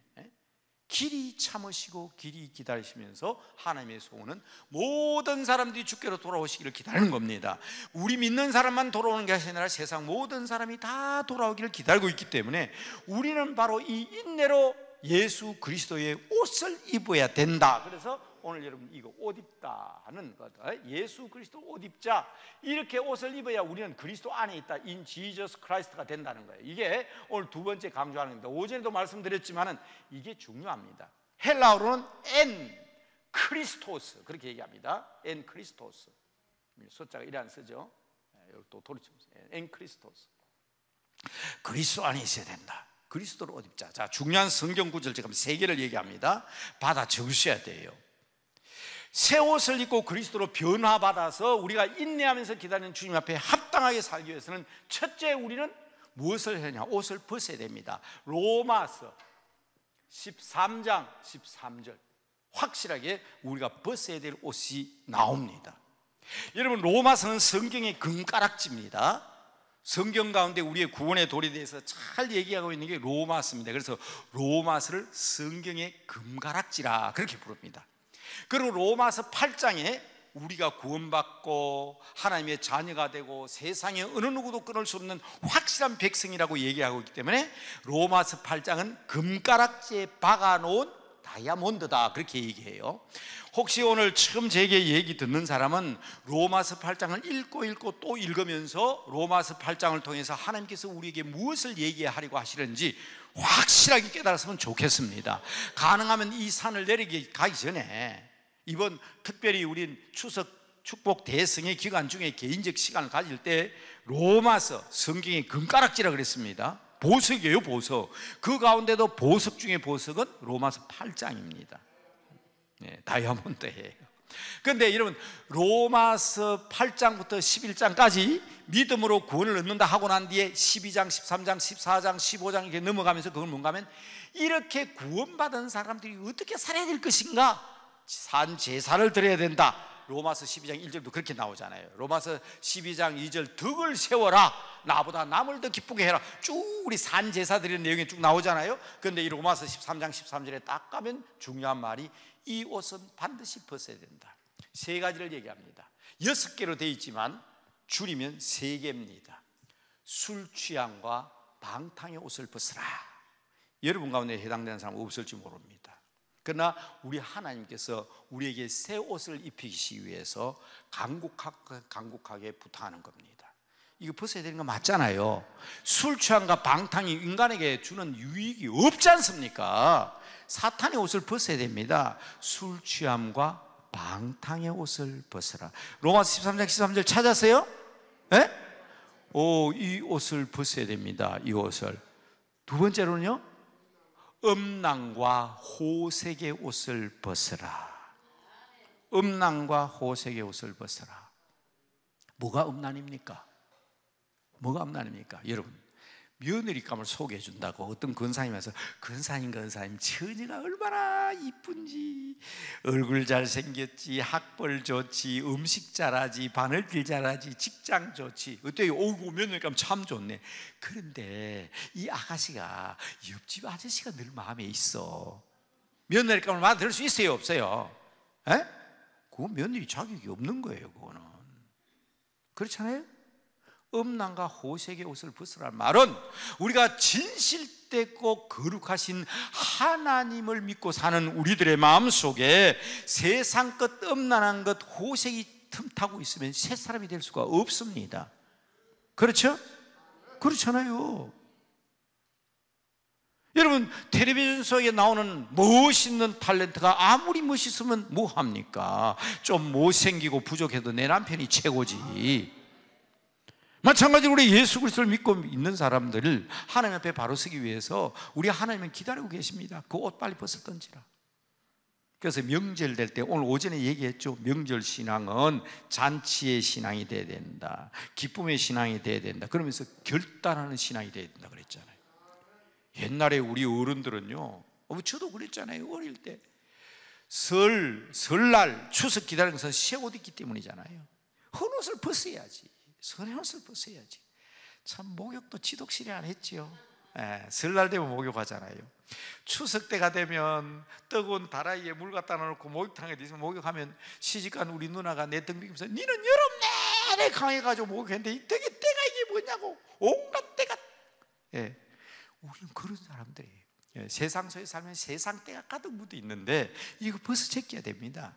길이 참으시고 길이 기다리시면서 하나님의 소원은 모든 사람들이 주께로 돌아오시기를 기다리는 겁니다. 우리 믿는 사람만 돌아오는 것이 아니라 세상 모든 사람이 다 돌아오기를 기다리고 있기 때문에 우리는 바로 이 인내로 예수 그리스도의 옷을 입어야 된다. 그래서 오늘 여러분 이거 옷 입다 하는 것, 예수 그리스도 옷 입자, 이렇게 옷을 입어야 우리는 그리스도 안에 있다, in Jesus Christ가 된다는 거예요. 이게 오늘 두 번째 강조하는 겁니다. 오전에도 말씀드렸지만은 이게 중요합니다. 헬라어로는 en 크리스토스 그렇게 얘기합니다. en 크리스토스, 숫자가 이래 안 쓰죠. 여기 또 돌이치면서 en 크리스토스, 그리스도 안에 있어야 된다. 그리스도를 옷 입자. 자, 중요한 성경 구절 지금 세 개를 얘기합니다. 받아 적으셔야 돼요. 새 옷을 입고 그리스도로 변화받아서 우리가 인내하면서 기다리는 주님 앞에 합당하게 살기 위해서는 첫째 우리는 무엇을 해야 하냐? 옷을 벗어야 됩니다. 로마서 13장 13절 확실하게 우리가 벗어야 될 옷이 나옵니다. 여러분, 로마서는 성경의 금가락지입니다. 성경 가운데 우리의 구원의 돌에 대해서 잘 얘기하고 있는 게 로마서입니다. 그래서 로마서를 성경의 금가락지라 그렇게 부릅니다. 그리고 로마서 8장에 우리가 구원받고 하나님의 자녀가 되고 세상에 어느 누구도 끊을 수 없는 확실한 백성이라고 얘기하고 있기 때문에 로마서 8장은 금가락지에 박아놓은 다이아몬드다 그렇게 얘기해요. 혹시 오늘 처음 제게 얘기 듣는 사람은 로마서 8장을 읽고 또 읽으면서 로마서 8장을 통해서 하나님께서 우리에게 무엇을 얘기하려고 하시는지 확실하게 깨달았으면 좋겠습니다. 가능하면 이 산을 내려가기 전에 이번 특별히 우린 추석 축복 대승의 기간 중에 개인적 시간을 가질 때 로마서 성경의 금가락지라 그랬습니다. 보석이에요, 보석. 그 가운데도 보석 중에 보석은 로마서 8장입니다. 네, 다이아몬드예요. 그런데 여러분, 로마서 8장부터 11장까지 믿음으로 구원을 얻는다 하고 난 뒤에 12장, 13장, 14장, 15장 이렇게 넘어가면서 그건 뭔가 하면 이렇게 구원받은 사람들이 어떻게 살아야 될 것인가? 산 제사를 드려야 된다. 로마서 12장 1절도 그렇게 나오잖아요. 로마서 12장 2절 덕을 세워라, 나보다 남을 더 기쁘게 해라. 쭉 우리 산 제사 드리는 내용이 쭉 나오잖아요. 그런데 이 로마서 13장 13절에 딱 가면 중요한 말이 이 옷은 반드시 벗어야 된다. 세 가지를 얘기합니다. 6개로 되어 있지만 줄이면 3개입니다. 술 취함과 방탕의 옷을 벗으라. 여러분 가운데 해당되는 사람 없을지 모릅니다. 그러나 우리 하나님께서 우리에게 새 옷을 입히기 위해서 간곡하게 부탁하는 겁니다. 이거 벗어야 되는 거 맞잖아요. 술 취함과 방탕이 인간에게 주는 유익이 없지 않습니까? 사탄의 옷을 벗어야 됩니다. 술 취함과 방탕의 옷을 벗으라. 로마서 13장 13절 찾았어요? 네? 이 옷을 벗어야 됩니다. 이 옷을. 두 번째로는요, 음란과 호색의 옷을 벗으라. 음란과 호색의 옷을 벗으라. 뭐가 음란입니까? 뭐가 음란입니까? 여러분, 며느리감을 소개해 준다고 어떤 권사님이 와서 권사님 처녀가 얼마나 이쁜지, 얼굴 잘생겼지, 학벌 좋지, 음식 잘하지, 바늘길 잘하지, 직장 좋지. 어때요? 오고 며느리감 참 좋네. 그런데 이 아가씨가 옆집 아저씨가 늘 마음에 있어. 며느리감을 만들 수 있어요, 없어요? 에? 그거 며느리 자격이 없는 거예요. 그거는 그렇잖아요. 음란과 호색의 옷을 벗으라는 말은 우리가 진실되고 거룩하신 하나님을 믿고 사는 우리들의 마음속에 세상 것, 음란한 것, 호색이 틈타고 있으면 새 사람이 될 수가 없습니다. 그렇죠? 그렇잖아요. 여러분, 텔레비전 속에 나오는 멋있는 탤런트가 아무리 멋있으면 뭐합니까? 좀 못생기고 부족해도 내 남편이 최고지. 마찬가지로 우리 예수 그리스도를 믿고 있는 사람들을 하나님 앞에 바로 서기 위해서 우리 하나님은 기다리고 계십니다. 그 옷 빨리 벗어 던지라. 그래서 명절 될 때 오늘 오전에 얘기했죠. 명절 신앙은 잔치의 신앙이 돼야 된다, 기쁨의 신앙이 돼야 된다, 그러면서 결단하는 신앙이 돼야 된다 그랬잖아요. 옛날에 우리 어른들은요, 저도 그랬잖아요. 어릴 때 설날 추석 기다리는 것은 새 옷 입기 때문이잖아요. 헌 옷을 벗어야지, 선의 옷을 벗어야지. 참 목욕도 지독실이 안 했지요. 설날 되면 목욕하잖아요. 추석 때가 되면 뜨거운 다라이에 물 갖다 놓고 목욕탕에 있으면 목욕하면 시집간 우리 누나가 내 등 비기면서 니는 여름 내내 강해가지고 목욕했는데 이 덕에 때가 이게 뭐냐고, 온갖 때가. 우리는 그런 사람들이에요. 세상 속에 살면 세상 때가 가득 묻어 있는데 이거 벗어 제껴야 됩니다.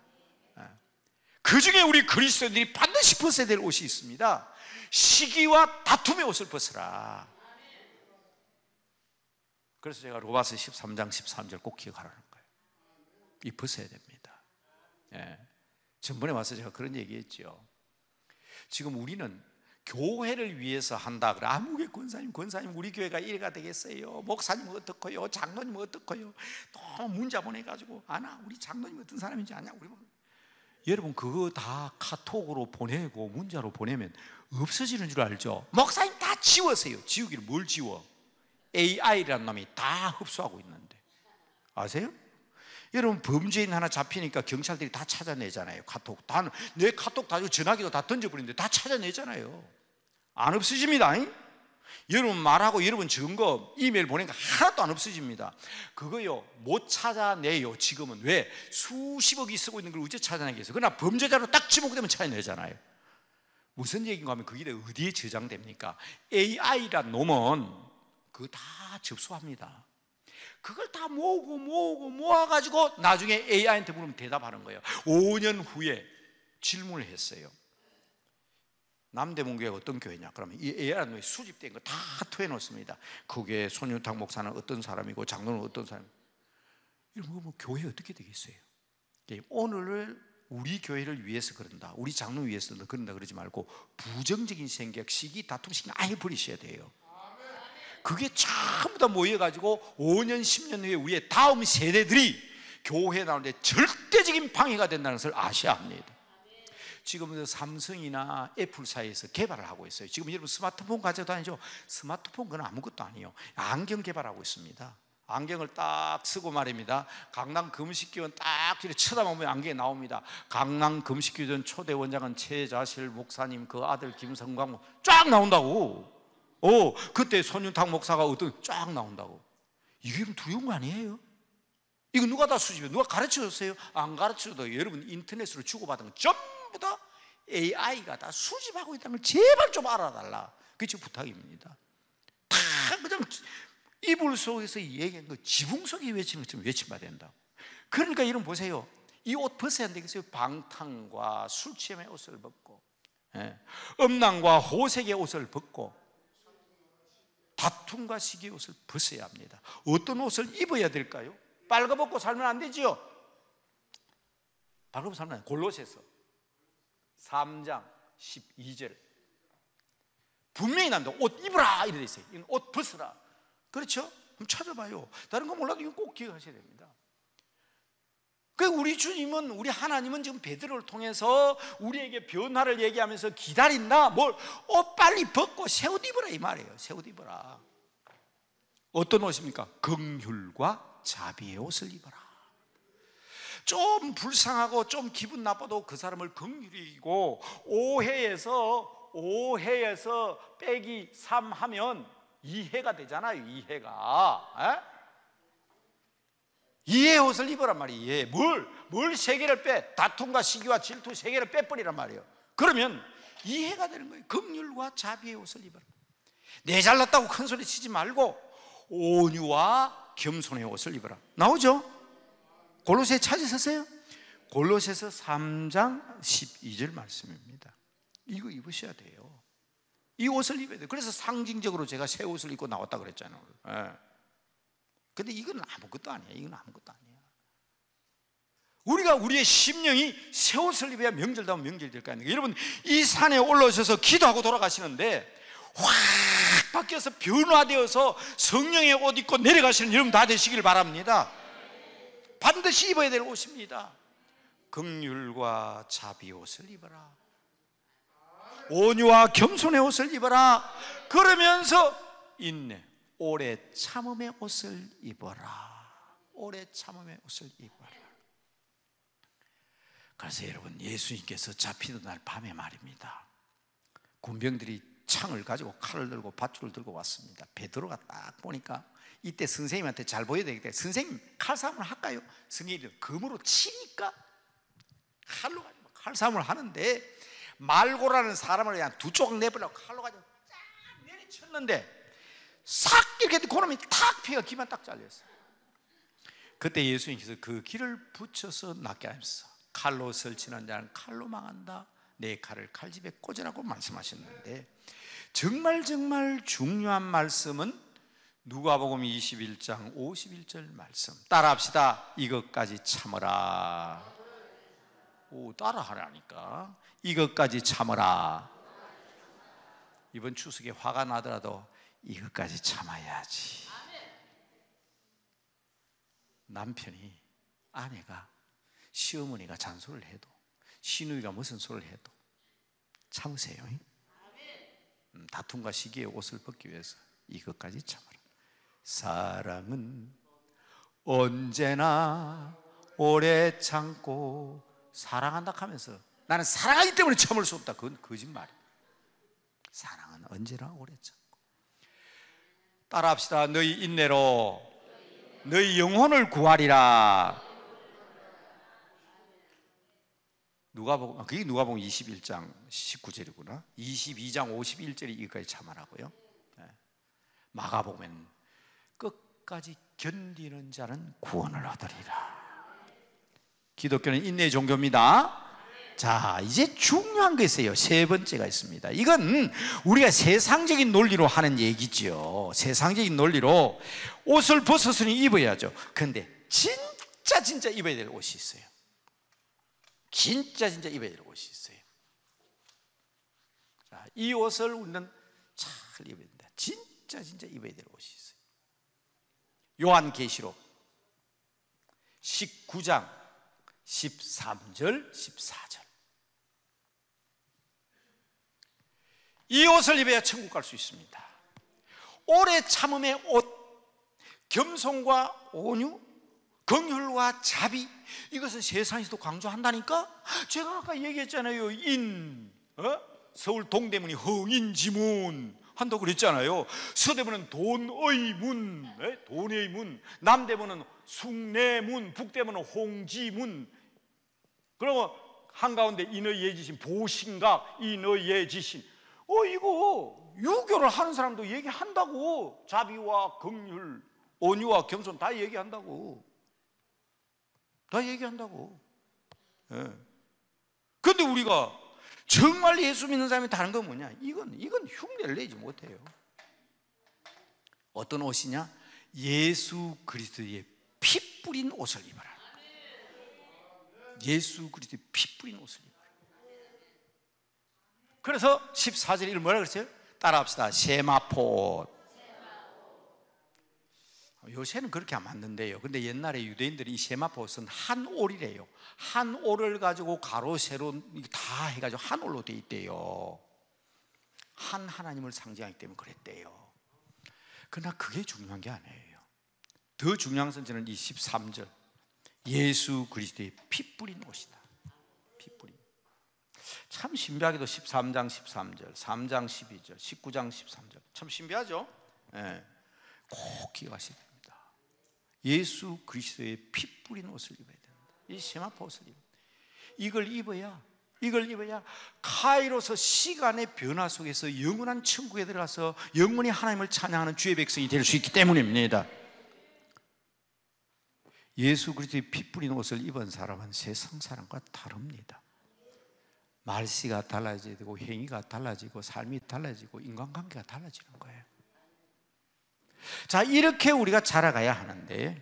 그 중에 우리 그리스도인들이 반드시 벗어야 될 옷이 있습니다. 시기와 다툼의 옷을 벗으라. 그래서 제가 로마서 13장 13절 꼭 기억하라는 거예요. 이 벗어야 됩니다. 전번에 와서 제가 그런 얘기했죠. 지금 우리는 교회를 위해서 한다 그래. 아무개 권사님 우리 교회가 이래가 되겠어요, 목사님 어떻고요, 장로님 어떻고요, 너무 문자 보내가지고 아나 우리 장로님 어떤 사람인지 아냐, 우리 여러분 그거 다 카톡으로 보내고 문자로 보내면 없어지는 줄 알죠? 목사님 다 지웠어요. 지우기를 뭘 지워? AI라는 놈이 다 흡수하고 있는데 아세요? 여러분 범죄인 하나 잡히니까 경찰들이 다 찾아내잖아요. 카톡 다, 내 카톡 다 전화기도 다 던져버리는데 다 찾아내잖아요. 안 없어집니다. 여러분 말하고 여러분 증거 이메일 보내니까 하나도 안 없어집니다. 그거요 못 찾아내요. 지금은 왜? 수십억이 쓰고 있는 걸 어째 찾아내겠어요? 그러나 범죄자로 딱 지목되면 찾아내잖아요. 무슨 얘기인가 하면 그게 어디에 저장됩니까? AI란 놈은 그거 다 접수합니다. 그걸 다 모아가지고 나중에 AI한테 물으면 대답하는 거예요. 5년 후에 질문을 했어요. 남대문교회가 어떤 교회냐? 그러면 이 AI라는 놈이 수집된 거 다 토해놓습니다. 그게 손윤탁 목사는 어떤 사람이고 장로는 어떤 사람. 이런 거 뭐 교회 어떻게 되겠어요? 오늘을 우리 교회를 위해서 그런다, 우리 장로 위해서 그런다 그러지 말고 부정적인 생각, 시기, 다툼, 시기 아예 버리셔야 돼요. 그게 전부 다 모여가지고 5년, 10년 후에 다음 세대들이 교회에 나오는데 절대적인 방해가 된다는 것을 아셔야 합니다. 지금 삼성이나 애플 사이에서 개발을 하고 있어요. 지금 여러분 스마트폰 가지고 다니죠? 스마트폰 그건 아무것도 아니에요. 안경 개발하고 있습니다. 안경을 딱 쓰고 말입니다. 강남 금식교원 딱 이렇게 쳐다보면 안경이 나옵니다. 강남 금식교원 초대 원장은 최자실 목사님 그 아들 김성광 쫙 나온다고. 그때 손윤탁 목사가 어떤 쫙 나온다고. 이게 두려운 거 아니에요? 이거 누가 다 수집해? 누가 가르쳐줬어요? 안 가르쳐도 여러분 인터넷으로 주고받은 거 전부 다 AI가 다 수집하고 있다는 걸 제발 좀 알아달라. 그게 제 부탁입니다. 다 그냥 이불 속에서 얘기한 거 지붕 속에 외치는 것처럼 외쳐봐야 된다. 그러니까 여러분 보세요. 이 옷 벗어야 안 되겠어요? 방탕과 술 취함의 옷을 벗고, 음란과 호색의 옷을 벗고, 다툼과 시기의 옷을 벗어야 합니다. 어떤 옷을 입어야 될까요? 빨가벗고 살면 안 되지요. 빨가벗고 살면 안 돼요. 골로새서 3장 12절 분명히 나옵니다. 옷 입으라 이래 있어요. 이건 옷 벗으라. 그렇죠? 한번 찾아봐요. 다른 거 몰라도 이건 꼭 기억하셔야 됩니다. 그 우리 주님은, 우리 하나님은 지금 베드로를 통해서 우리에게 변화를 얘기하면서 기다린다. 옷 빨리 벗고 새 옷 입으라 이 말이에요. 새 옷 입어라. 어떤 옷입니까? 긍휼과 자비의 옷을 입어라. 좀 불쌍하고 좀 기분 나빠도 그 사람을 긍휼히 여기고, 오해에서 빼기 3 하면 이해가 되잖아요. 이해의 옷을 입으란 말이에요. 이해. 뭘 세 개를 빼? 다툼과 시기와 질투 세 개를 빼버리란 말이에요. 그러면 이해가 되는 거예요. 긍휼과 자비의 옷을 입어라. 내 잘났다고 큰 소리 치지 말고 온유와 겸손의 옷을 입어라. 나오죠? 골로새 찾으셨어요? 골로새서 3장 12절 말씀입니다. 이거 입으셔야 돼요. 이 옷을 입어야 돼요. 그래서 상징적으로 제가 새 옷을 입고 나왔다 그랬잖아요. 근데 이건 아무것도 아니에요. 이건 아무것도 아니에요. 우리가 우리의 심령이 새 옷을 입어야 명절다운 명절이 될 거 아닙니까? 여러분 이 산에 올라오셔서 기도하고 돌아가시는데 확 바뀌어서 변화되어서 성령의 옷 입고 내려가시는 여러분 다 되시길 바랍니다. 반드시 입어야 될 옷입니다. 긍휼과 자비 옷을 입어라. 온유와 겸손의 옷을 입어라. 그러면서 인내, 오래 참음의 옷을 입어라. 오래 참음의 옷을 입어라. 그래서 여러분 예수님께서 잡히던 날 밤에 말입니다, 군병들이 창을 가지고 칼을 들고 밧줄을 들고 왔습니다. 베드로가 딱 보니까 이때 선생님한테 잘 보여야 되기 때문에 선생님 칼싸움을 할까요? 선생님이 금으로 치니까 칼로 가지고 칼싸움을 하는데 말고라는 사람을 그냥 두 조각 내버리고 칼로 가지고 쫙 내리쳤는데 싹 이렇게 고놈이 탁 피가 기만 딱 잘렸어요. 그때 예수님께서 그 길을 붙여서 낫게 하면서 칼로 설치는 자는 칼로 망한다. 내 칼을 칼집에 꽂으라고 말씀하셨는데 정말 중요한 말씀은 누가복음 21장 51절 말씀 따라합시다. 이것까지 참으라. 따라하라니까. 이것까지 참으라. 이번 추석에 화가 나더라도 이것까지 참아야지. 남편이, 아내가, 시어머니가 잔소리를 해도, 시누이가 무슨 소리를 해도 참으세요. 다툼과 시기에 옷을 벗기 위해서 이것까지 참으라. 사랑은 언제나 오래 참고, 사랑한다 하면서 나는 사랑하기 때문에 참을 수 없다, 그건 거짓말이에요. 사랑은 언제나 오래 참고. 따라합시다. 너희 인내로 너희 영혼을 구하리라. 누가복음, 그게 누가복음 21장 19절이구나. 22장 51절이 이거까지 참아라고요. 마가복음은 끝까지 견디는 자는 구원을 얻으리라. 기독교는 인내의 종교입니다. 자, 이제 중요한 게 있어요. 세 번째가 있습니다. 이건 우리가 세상적인 논리로 하는 얘기죠. 세상적인 논리로 옷을 벗었으니 입어야죠. 그런데 진짜 입어야 될 옷이 있어요. 진짜 입어야 될 옷이 있어요. 자, 이 옷을 우리는 잘 입어야 된다. 진짜 입어야 될 옷이 있어요. 요한계시록 19장 13절 14절. 이 옷을 입어야 천국 갈 수 있습니다. 오래 참음의 옷, 겸손과 온유, 긍휼과 자비, 이것은 세상에서도 강조한다니까. 제가 아까 얘기했잖아요. 서울 동대문이 흥인지문 한다고 그랬잖아요. 서대문은 돈의 문, 돈의 문, 남대문은 숭례문, 북대문은 홍지문. 그러면 한가운데 인의예지신, 보신각 인의예지신. 이거 유교를 하는 사람도 얘기한다고. 자비와 긍휼, 온유와 겸손 다 얘기한다고. 다 얘기한다고. 그런데 우리가 정말 예수 믿는 사람이 다른 건 뭐냐? 이건 흉내를 내지 못해요. 어떤 옷이냐? 예수 그리스도의 피 뿌린 옷을 입어라. 예수 그리스도의 피 뿌린 옷을 입어라. 그래서 14절에 뭐라 그랬어요? 따라합시다. 세마포 옷. 요새는 그렇게 하면 안 된대요. 근데 옛날에 유대인들이 이 세마포 옷은 한 올이래요. 한 올을 가지고 가로 세로 다 해가지고 한 올로 돼 있대요. 한 하나님을 상징하기 때문에 그랬대요. 그러나 그게 중요한 게 아니에요. 더 중요한 것은 이 13절, 예수 그리스도의 피 뿌린 옷이다. 피 뿌린. 참 신비하게도 13장 13절, 3장 12절, 19장 13절 참 신비하죠? 꼭 기억하셔야 됩니다. 예수 그리스도의 피 뿌린 옷을 입어야 된다. 이 세마포 옷을 이걸 입어야 카이로서 시간의 변화 속에서 영원한 천국에 들어가서 영원히 하나님을 찬양하는 주의 백성이 될 수 있기 때문입니다. 예수 그리스도의 피 뿌린 옷을 입은 사람은 세상 사람과 다릅니다. 말씨가 달라지고 행위가 달라지고 삶이 달라지고 인간관계가 달라지는 거예요. 자, 이렇게 우리가 자라가야 하는데,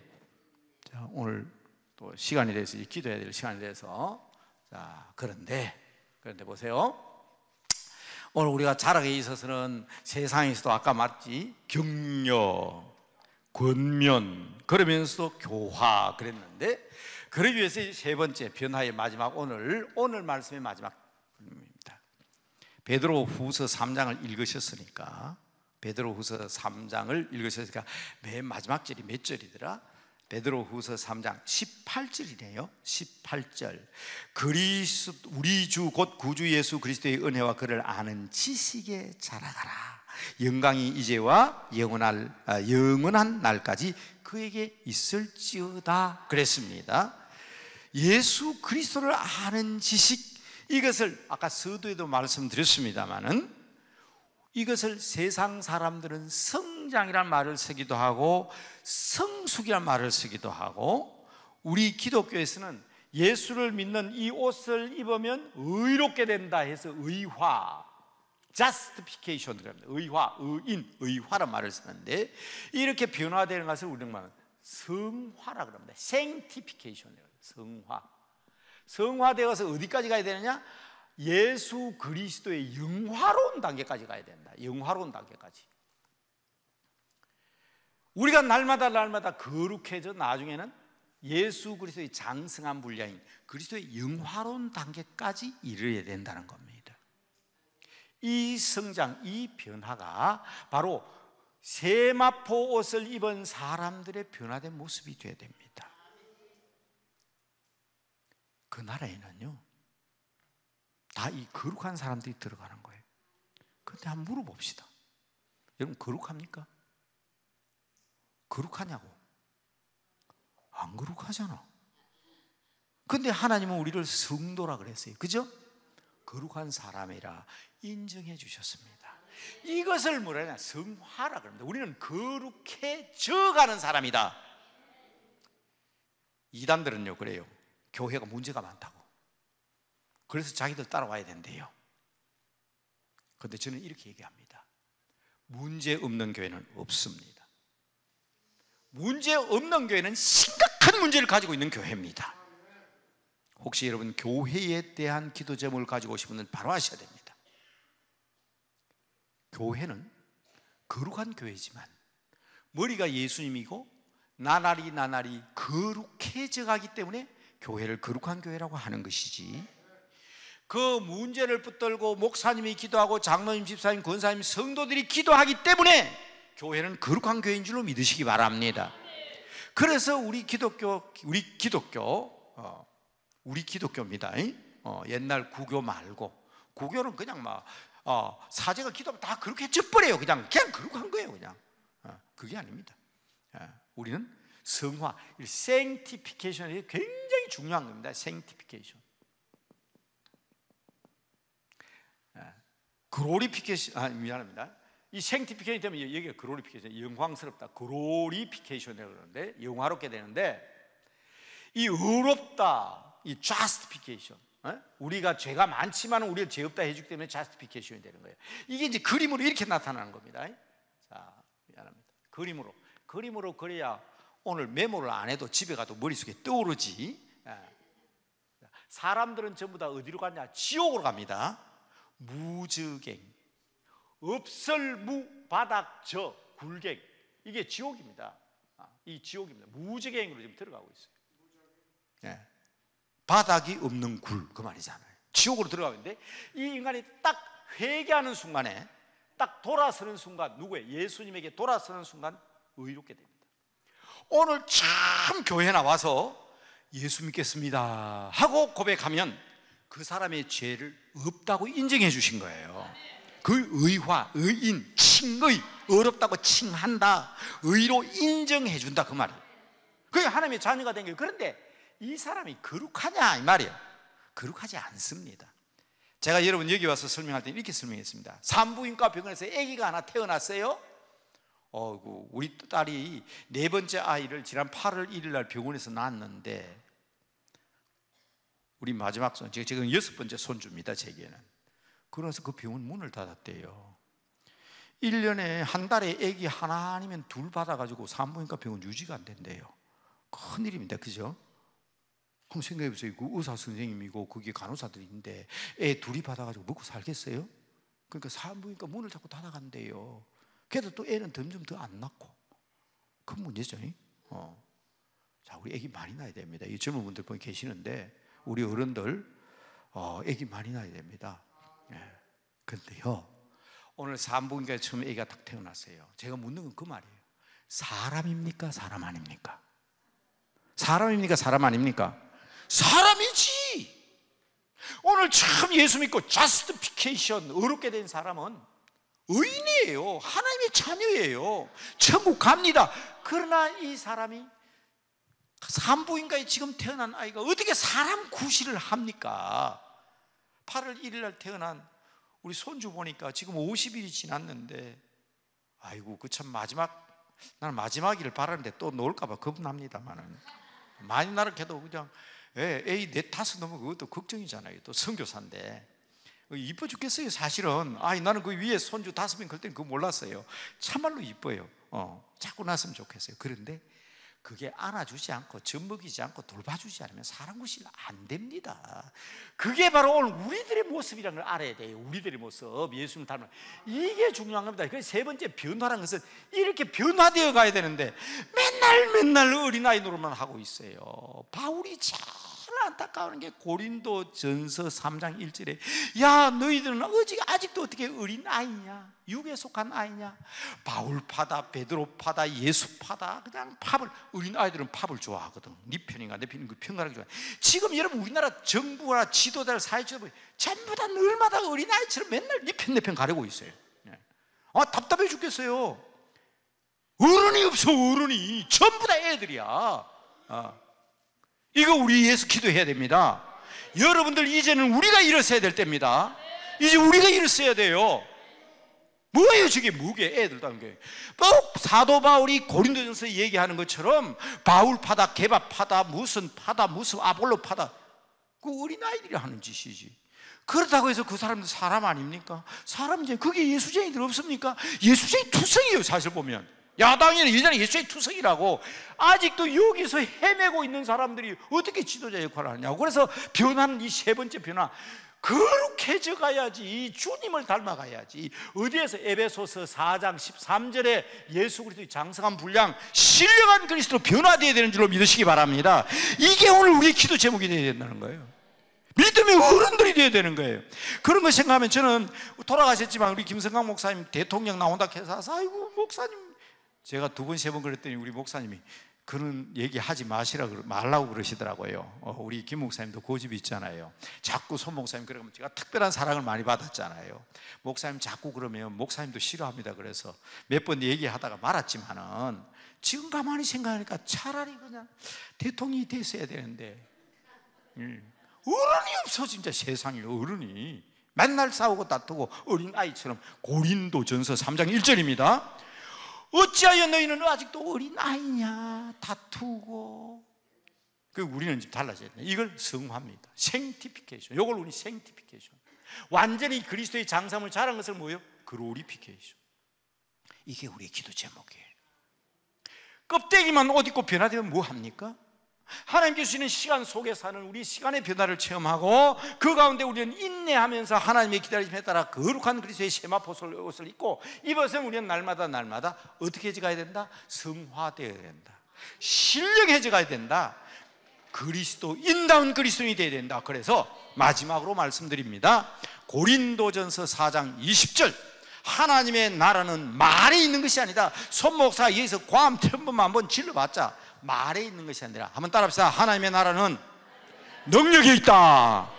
자, 오늘 또 시간이 돼서 기도해야 될 시간이 돼서, 자, 그런데 보세요. 오늘 우리가 자라기에 있어서는 세상에서도 아까 말했지, 격려, 권면, 그러면서도 교화 그랬는데, 그러기 위해서 세 번째 변화의 마지막, 오늘 말씀의 마지막입니다. 베드로후서 3장을 읽으셨으니까, 베드로후서 3장을 읽으셨으니까 맨 마지막 절이 몇 절이더라? 베드로후서 3장 18절이네요. 18절. 우리 주 곧 구주 예수 그리스도의 은혜와 그를 아는 지식에 자라가라. 영광이 이제와 영원한 날까지 그에게 있을지어다 그랬습니다. 예수 그리스도를 아는 지식, 이것을 아까 서두에도 말씀드렸습니다마는 이것을 세상 사람들은 성장이라는 말을 쓰기도 하고 성숙이라는 말을 쓰기도 하고, 우리 기독교에서는 예수를 믿는 이 옷을 입으면 의롭게 된다 해서 의화, justification이라고 합니다. 의화, 의화란 말을 쓰는데, 이렇게 변화되는 것을 우리는 말하는 성화라고 합니다. sanctification이라고 합니다. 성화되어서 어디까지 가야 되느냐? 예수 그리스도의 영화로운 단계까지 가야 된다. 영화로운 단계까지. 우리가 날마다 거룩해져 나중에는 예수 그리스도의 장성한 분량인 그리스도의 영화로운 단계까지 이르러야 된다는 겁니다. 이 성장, 이 변화가 바로 세마포 옷을 입은 사람들의 변화된 모습이 되어야 됩니다. 그 나라에는요 다 이 거룩한 사람들이 들어가는 거예요. 그런데 한번 물어봅시다. 여러분 거룩합니까? 거룩하냐고? 안 거룩하잖아. 근데 하나님은 우리를 성도라 그랬어요. 그죠? 거룩한 사람이라 인정해 주셨습니다. 이것을 뭐라 하냐? 성화라 그럽니다. 우리는 거룩해져 가는 사람이다. 이단들은요 그래요. 교회가 문제가 많다고. 그래서 자기들 따라와야 된대요. 그런데 저는 이렇게 얘기합니다. 문제 없는 교회는 없습니다. 문제 없는 교회는 심각한 문제를 가지고 있는 교회입니다. 혹시 여러분 교회에 대한 기도 제목을 가지고 오신 분은 바로 아셔야 됩니다. 교회는 거룩한 교회지만 머리가 예수님이고 나날이 거룩해져 가기 때문에 교회를 거룩한 교회라고 하는 것이지, 그 문제를 붙들고 목사님이 기도하고 장로님, 집사님, 권사님, 성도들이 기도하기 때문에 교회는 거룩한 교회인 줄로 믿으시기 바랍니다. 그래서 우리 기독교입니다. 옛날 구교 말고, 구교는 그냥 막 사제가 기도하면 다 그렇게 져버려요. 그냥 거룩한 거예요. 그냥 그게 아닙니다. 우리는 성화, sanctification이 굉장히 중요한 겁니다. sanctification. 글로리피케이션, 미안합니다. 이 sanctification 때문에 여기가 글로리피케이션, 영광스럽다, 글로리피케이션이라고 그러는데 영화롭게 되는데, 이 의롭다, 이 justification, 우리가 죄가 많지만 우리가 죄 없다 해주기 때문에 justification이 되는 거예요. 이게 이제 그림으로 이렇게 나타나는 겁니다. 자, 미안합니다. 그림으로 그래야 오늘 메모를 안 해도 집에 가도 머릿속에 떠오르지. 사람들은 전부 다 어디로 가냐? 지옥으로 갑니다. 무저갱, 업설무바닥저 굴갱, 이게 지옥입니다. 이 지옥입니다. 무저갱으로 지금 들어가고 있어요. 바닥이 없는 굴, 그 말이잖아요. 지옥으로 들어가고 있는데, 이 인간이 딱 회개하는 순간에, 딱 돌아서는 순간, 누구예요? 예수님에게 돌아서는 순간 의롭게 됩니다. 오늘 참 교회 나와서 예수 믿겠습니다 하고 고백하면 그 사람의 죄를 없다고 인정해 주신 거예요. 그 의화, 의인, 칭의, 어렵다고 칭한다, 의로 인정해 준다, 그 말이에요. 그게 하나님의 자녀가 된 거예요. 그런데 이 사람이 거룩하냐 이 말이에요. 거룩하지 않습니다. 제가 여러분 여기 와서 설명할 때 이렇게 설명했습니다. 산부인과 병원에서 아기가 하나 태어났어요. 우리 딸이 4번째 아이를 지난 8월 1일 날 병원에서 낳았는데, 우리 마지막 손, 지금 6번째 손주입니다, 제게는. 그래서 그 병원 문을 닫았대요. 1년에 한 달에 아기 하나 아니면 둘 받아가지고 산부인과 병원 유지가 안 된대요. 큰일입니다, 그죠? 한번 생각해보세요. 그 의사 선생님이고 거기에 간호사들인데 애 둘이 받아가지고 먹고 살겠어요? 그러니까 산부인과 문을 자꾸 닫아간대요. 그래도 또 애는 점점 더 안 낳고. 큰 문제죠. 자, 우리 애기 많이 낳아야 됩니다. 이 젊은 분들 보니 계시는데, 우리 어른들 애기 많이 낳아야 됩니다. 그런데요, 오늘 산부인과에 처음 애기가 딱 태어났어요. 제가 묻는 건 그 말이에요. 사람입니까? 사람 아닙니까? 사람입니까? 사람 아닙니까? 사람이지. 오늘 참 예수 믿고 justification, 의롭게 된 사람은 의인이에요. 하나님의 자녀예요. 천국 갑니다. 그러나 이 사람이, 산부인과에 지금 태어난 아이가 어떻게 사람 구실을 합니까? 8월 1일 날 태어난 우리 손주 보니까 지금 50일이 지났는데, 아이고 그 참 나는 마지막일을 바라는데 또 놓을까봐 겁납니다만은, 많이 나락해도 그냥 애이 4-5 넘으면 그것도 걱정이잖아요. 또 선교사인데 이뻐 죽겠어요. 사실은 나는 그 위에 손주 5명 클 때는 그거 몰랐어요. 참말로 이뻐요. 자꾸 났으면 좋겠어요. 그런데 그게 안아주지 않고 젖먹이지 않고 돌봐주지 않으면 사람 구실 안 됩니다. 그게 바로 오늘 우리들의 모습이라는 걸 알아야 돼요. 우리들의 모습, 예수님 닮은, 이게 중요한 겁니다. 그래서 세 번째, 변화라는 것은 이렇게 변화되어 가야 되는데 맨날 어린아이 노릇만 하고 있어요. 바울이 참 안타까운 게 고린도전서 3장 1절에 야 너희들은 아직도 어떻게 어린아이냐, 육에 속한 아이냐. 바울파다 베드로파다 예수파다 그냥 팝을, 어린아이들은 팝을 좋아하거든. 네 편인가 내 편인가 편가르기 좋아해. 지금 여러분 우리나라 정부나 지도자들, 사회지도부 전부 다 늘마다 어린아이처럼 맨날 네 편 내 편 가리고 있어요. 답답해 죽겠어요. 어른이 없어. 어른이 전부 다 애들이야. 이거 우리 위해서 기도해야 됩니다. 여러분들 이제는 우리가 일어서야 될 때입니다. 이제 우리가 일어서야 돼요. 뭐예요 저게? 무게 애들도 한 게. 사도 바울이 고린도전서 얘기하는 것처럼 바울파다 게바파다 무슨 파다 무슨 아볼로파다, 그 어린아이들이 하는 짓이지. 그렇다고 해서 그 사람들 사람 아닙니까? 사람이지. 그게 예수쟁이들 없습니까? 예수쟁이 투성이에요 사실 보면. 야당에는 예전에 예수의 투성이라고. 아직도 여기서 헤매고 있는 사람들이 어떻게 지도자 역할을 하냐고. 그래서 변화는 이 세 번째 변화, 거룩해져 가야지. 주님을 닮아가야지. 어디에서? 에베소서 4장 13절에 예수 그리스도의 장성한 분량, 신령한 그리스도로 변화되어야 되는 줄로 믿으시기 바랍니다. 이게 오늘 우리의 기도 제목이 되어야 된다는 거예요. 믿음의 어른들이 되어야 되는 거예요. 그런 거 생각하면 저는 돌아가셨지만 우리 김성강 목사님 대통령 나온다 해서 아이고 목사님, 제가 2번 3번 그랬더니 우리 목사님이 그런 얘기 하지 말라고 그러시더라고요. 우리 김 목사님도 고집이 있잖아요. 자꾸 손 목사님 그러면 제가 특별한 사랑을 많이 받았잖아요. 목사님 자꾸 그러면 목사님도 싫어합니다. 그래서 몇 번 얘기하다가 말았지만은 지금 가만히 생각하니까 차라리 그냥 대통령이 됐어야 되는데 어른이 없어. 진짜 세상에 어른이 맨날 싸우고 다투고 어린아이처럼. 고린도전서 3장 1절입니다 어찌하여 너희는 아직도 어린아이냐, 다투고. 우리는 좀 달라져야 돼. 이걸 성화입니다. 생티피케이션. 이걸 우리 생티피케이션, 완전히 그리스도의 장성을 자란 것을 뭐예요? 글로리피케이션. 이게 우리의 기도 제목이에요. 껍데기만 옷 입고 변화되면 뭐 합니까? 하나님께서 주시는 시간 속에 사는 우리 시간의 변화를 체험하고 그 가운데 우리는 인내하면서 하나님의 기다리심에 따라 거룩한 그리스도의 세마포 옷을 입고 이것은 우리는 날마다 어떻게 해져가야 된다? 성화되어야 된다. 신령해져가야 된다. 그리스도인다운 그리스도인이 되어야 된다. 그래서 마지막으로 말씀드립니다. 고린도전서 4장 20절, 하나님의 나라는 말에 있는 것이 아니다. 손 목사가 여기서 괌 트럼펫만 한번 질러봤자 말에 있는 것이 아니라, 한번 따라합시다. 하나님의 나라는 능력에 있다.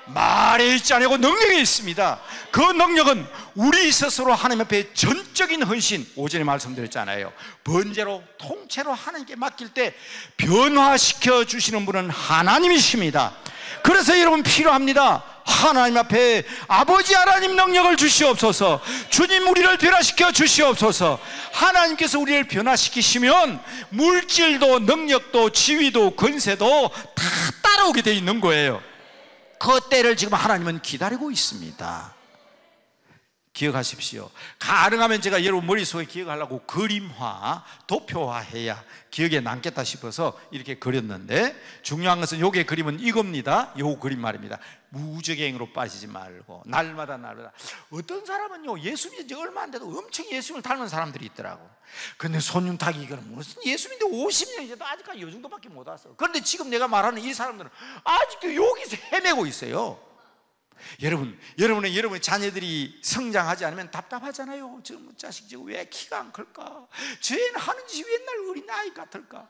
말에 있지 않고 능력에 있습니다. 그 능력은 우리 스스로 하나님 앞에 전적인 헌신, 오전에 말씀드렸잖아요. 번제로 통째로 하나님께 맡길 때 변화시켜 주시는 분은 하나님이십니다. 그래서 여러분 필요합니다. 하나님 앞에 아버지 하나님 능력을 주시옵소서. 주님 우리를 변화시켜 주시옵소서. 하나님께서 우리를 변화시키시면 물질도 능력도 지위도 권세도 다 따라오게 돼 있는 거예요. 그 때를 지금 하나님은 기다리고 있습니다. 기억하십시오. 가능하면 제가 여러분 머릿속에 기억하려고 그림화, 도표화해야 기억에 남겠다 싶어서 이렇게 그렸는데, 중요한 것은 요게 그림은 이겁니다. 요 그림 말입니다. 무적행으로 빠지지 말고 날마다. 어떤 사람은요 예수 믿은 지 얼마 안 돼도 엄청 예수님을 닮은 사람들이 있더라고. 근데 손윤탁이 이거는 무슨 예수님인데 50년이 돼도 아직까지 요 정도밖에 못 왔어. 그런데 지금 내가 말하는 이 사람들은 아직도 여기서 헤매고 있어요. 여러분의 자녀들이 성장하지 않으면 답답하잖아요. 저 자식 왜 키가 안 클까? 쟤는 하는 짓이 옛날 어린아이 같을까?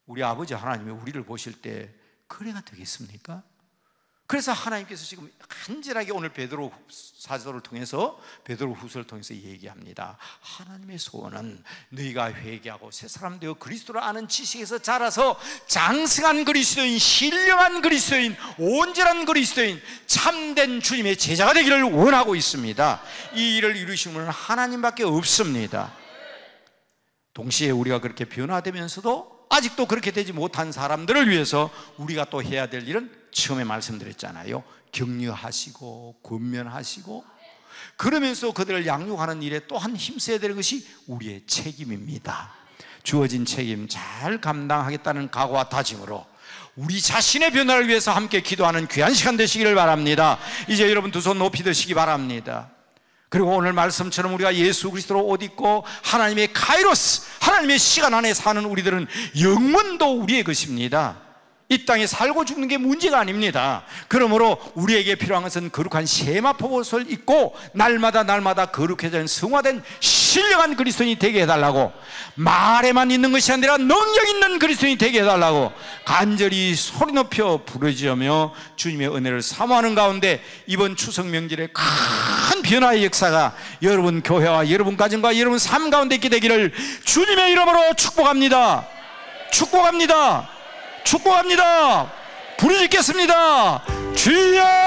우리 아버지 하나님이 우리를 보실 때 그래가 되겠습니까? 그래서 하나님께서 지금 간절하게 오늘 베드로 사도를 통해서, 베드로 후서를 통해서 얘기합니다. 하나님의 소원은 너희가 회개하고 새 사람 되어 그리스도를 아는 지식에서 자라서 장성한 그리스도인, 신령한 그리스도인, 온전한 그리스도인, 참된 주님의 제자가 되기를 원하고 있습니다. 이 일을 이루시는 분은 하나님밖에 없습니다. 동시에 우리가 그렇게 변화되면서도 아직도 그렇게 되지 못한 사람들을 위해서 우리가 또 해야 될 일은 처음에 말씀드렸잖아요. 격려하시고 권면하시고, 그러면서 그들을 양육하는 일에 또한 힘써야 되는 것이 우리의 책임입니다. 주어진 책임 잘 감당하겠다는 각오와 다짐으로 우리 자신의 변화를 위해서 함께 기도하는 귀한 시간 되시기를 바랍니다. 이제 여러분 두 손 높이 드시기 바랍니다. 그리고 오늘 말씀처럼 우리가 예수 그리스도로 옷 입고 하나님의 카이로스, 하나님의 시간 안에 사는 우리들은 영원도 우리의 것입니다. 이 땅에 살고 죽는 게 문제가 아닙니다. 그러므로 우리에게 필요한 것은 거룩한 세마포 옷을 입고 날마다 거룩해진 성화된 신령한 그리스도인이 되게 해달라고, 말에만 있는 것이 아니라 능력 있는 그리스도인이 되게 해달라고 간절히 소리 높여 부르짖으며 주님의 은혜를 사모하는 가운데 이번 추석 명절에 큰 변화의 역사가 여러분 교회와 여러분 가정과 여러분 삶 가운데 있게 되기를 주님의 이름으로 축복합니다. 축복합니다. 축복합니다. 부르짖겠습니다. 주여!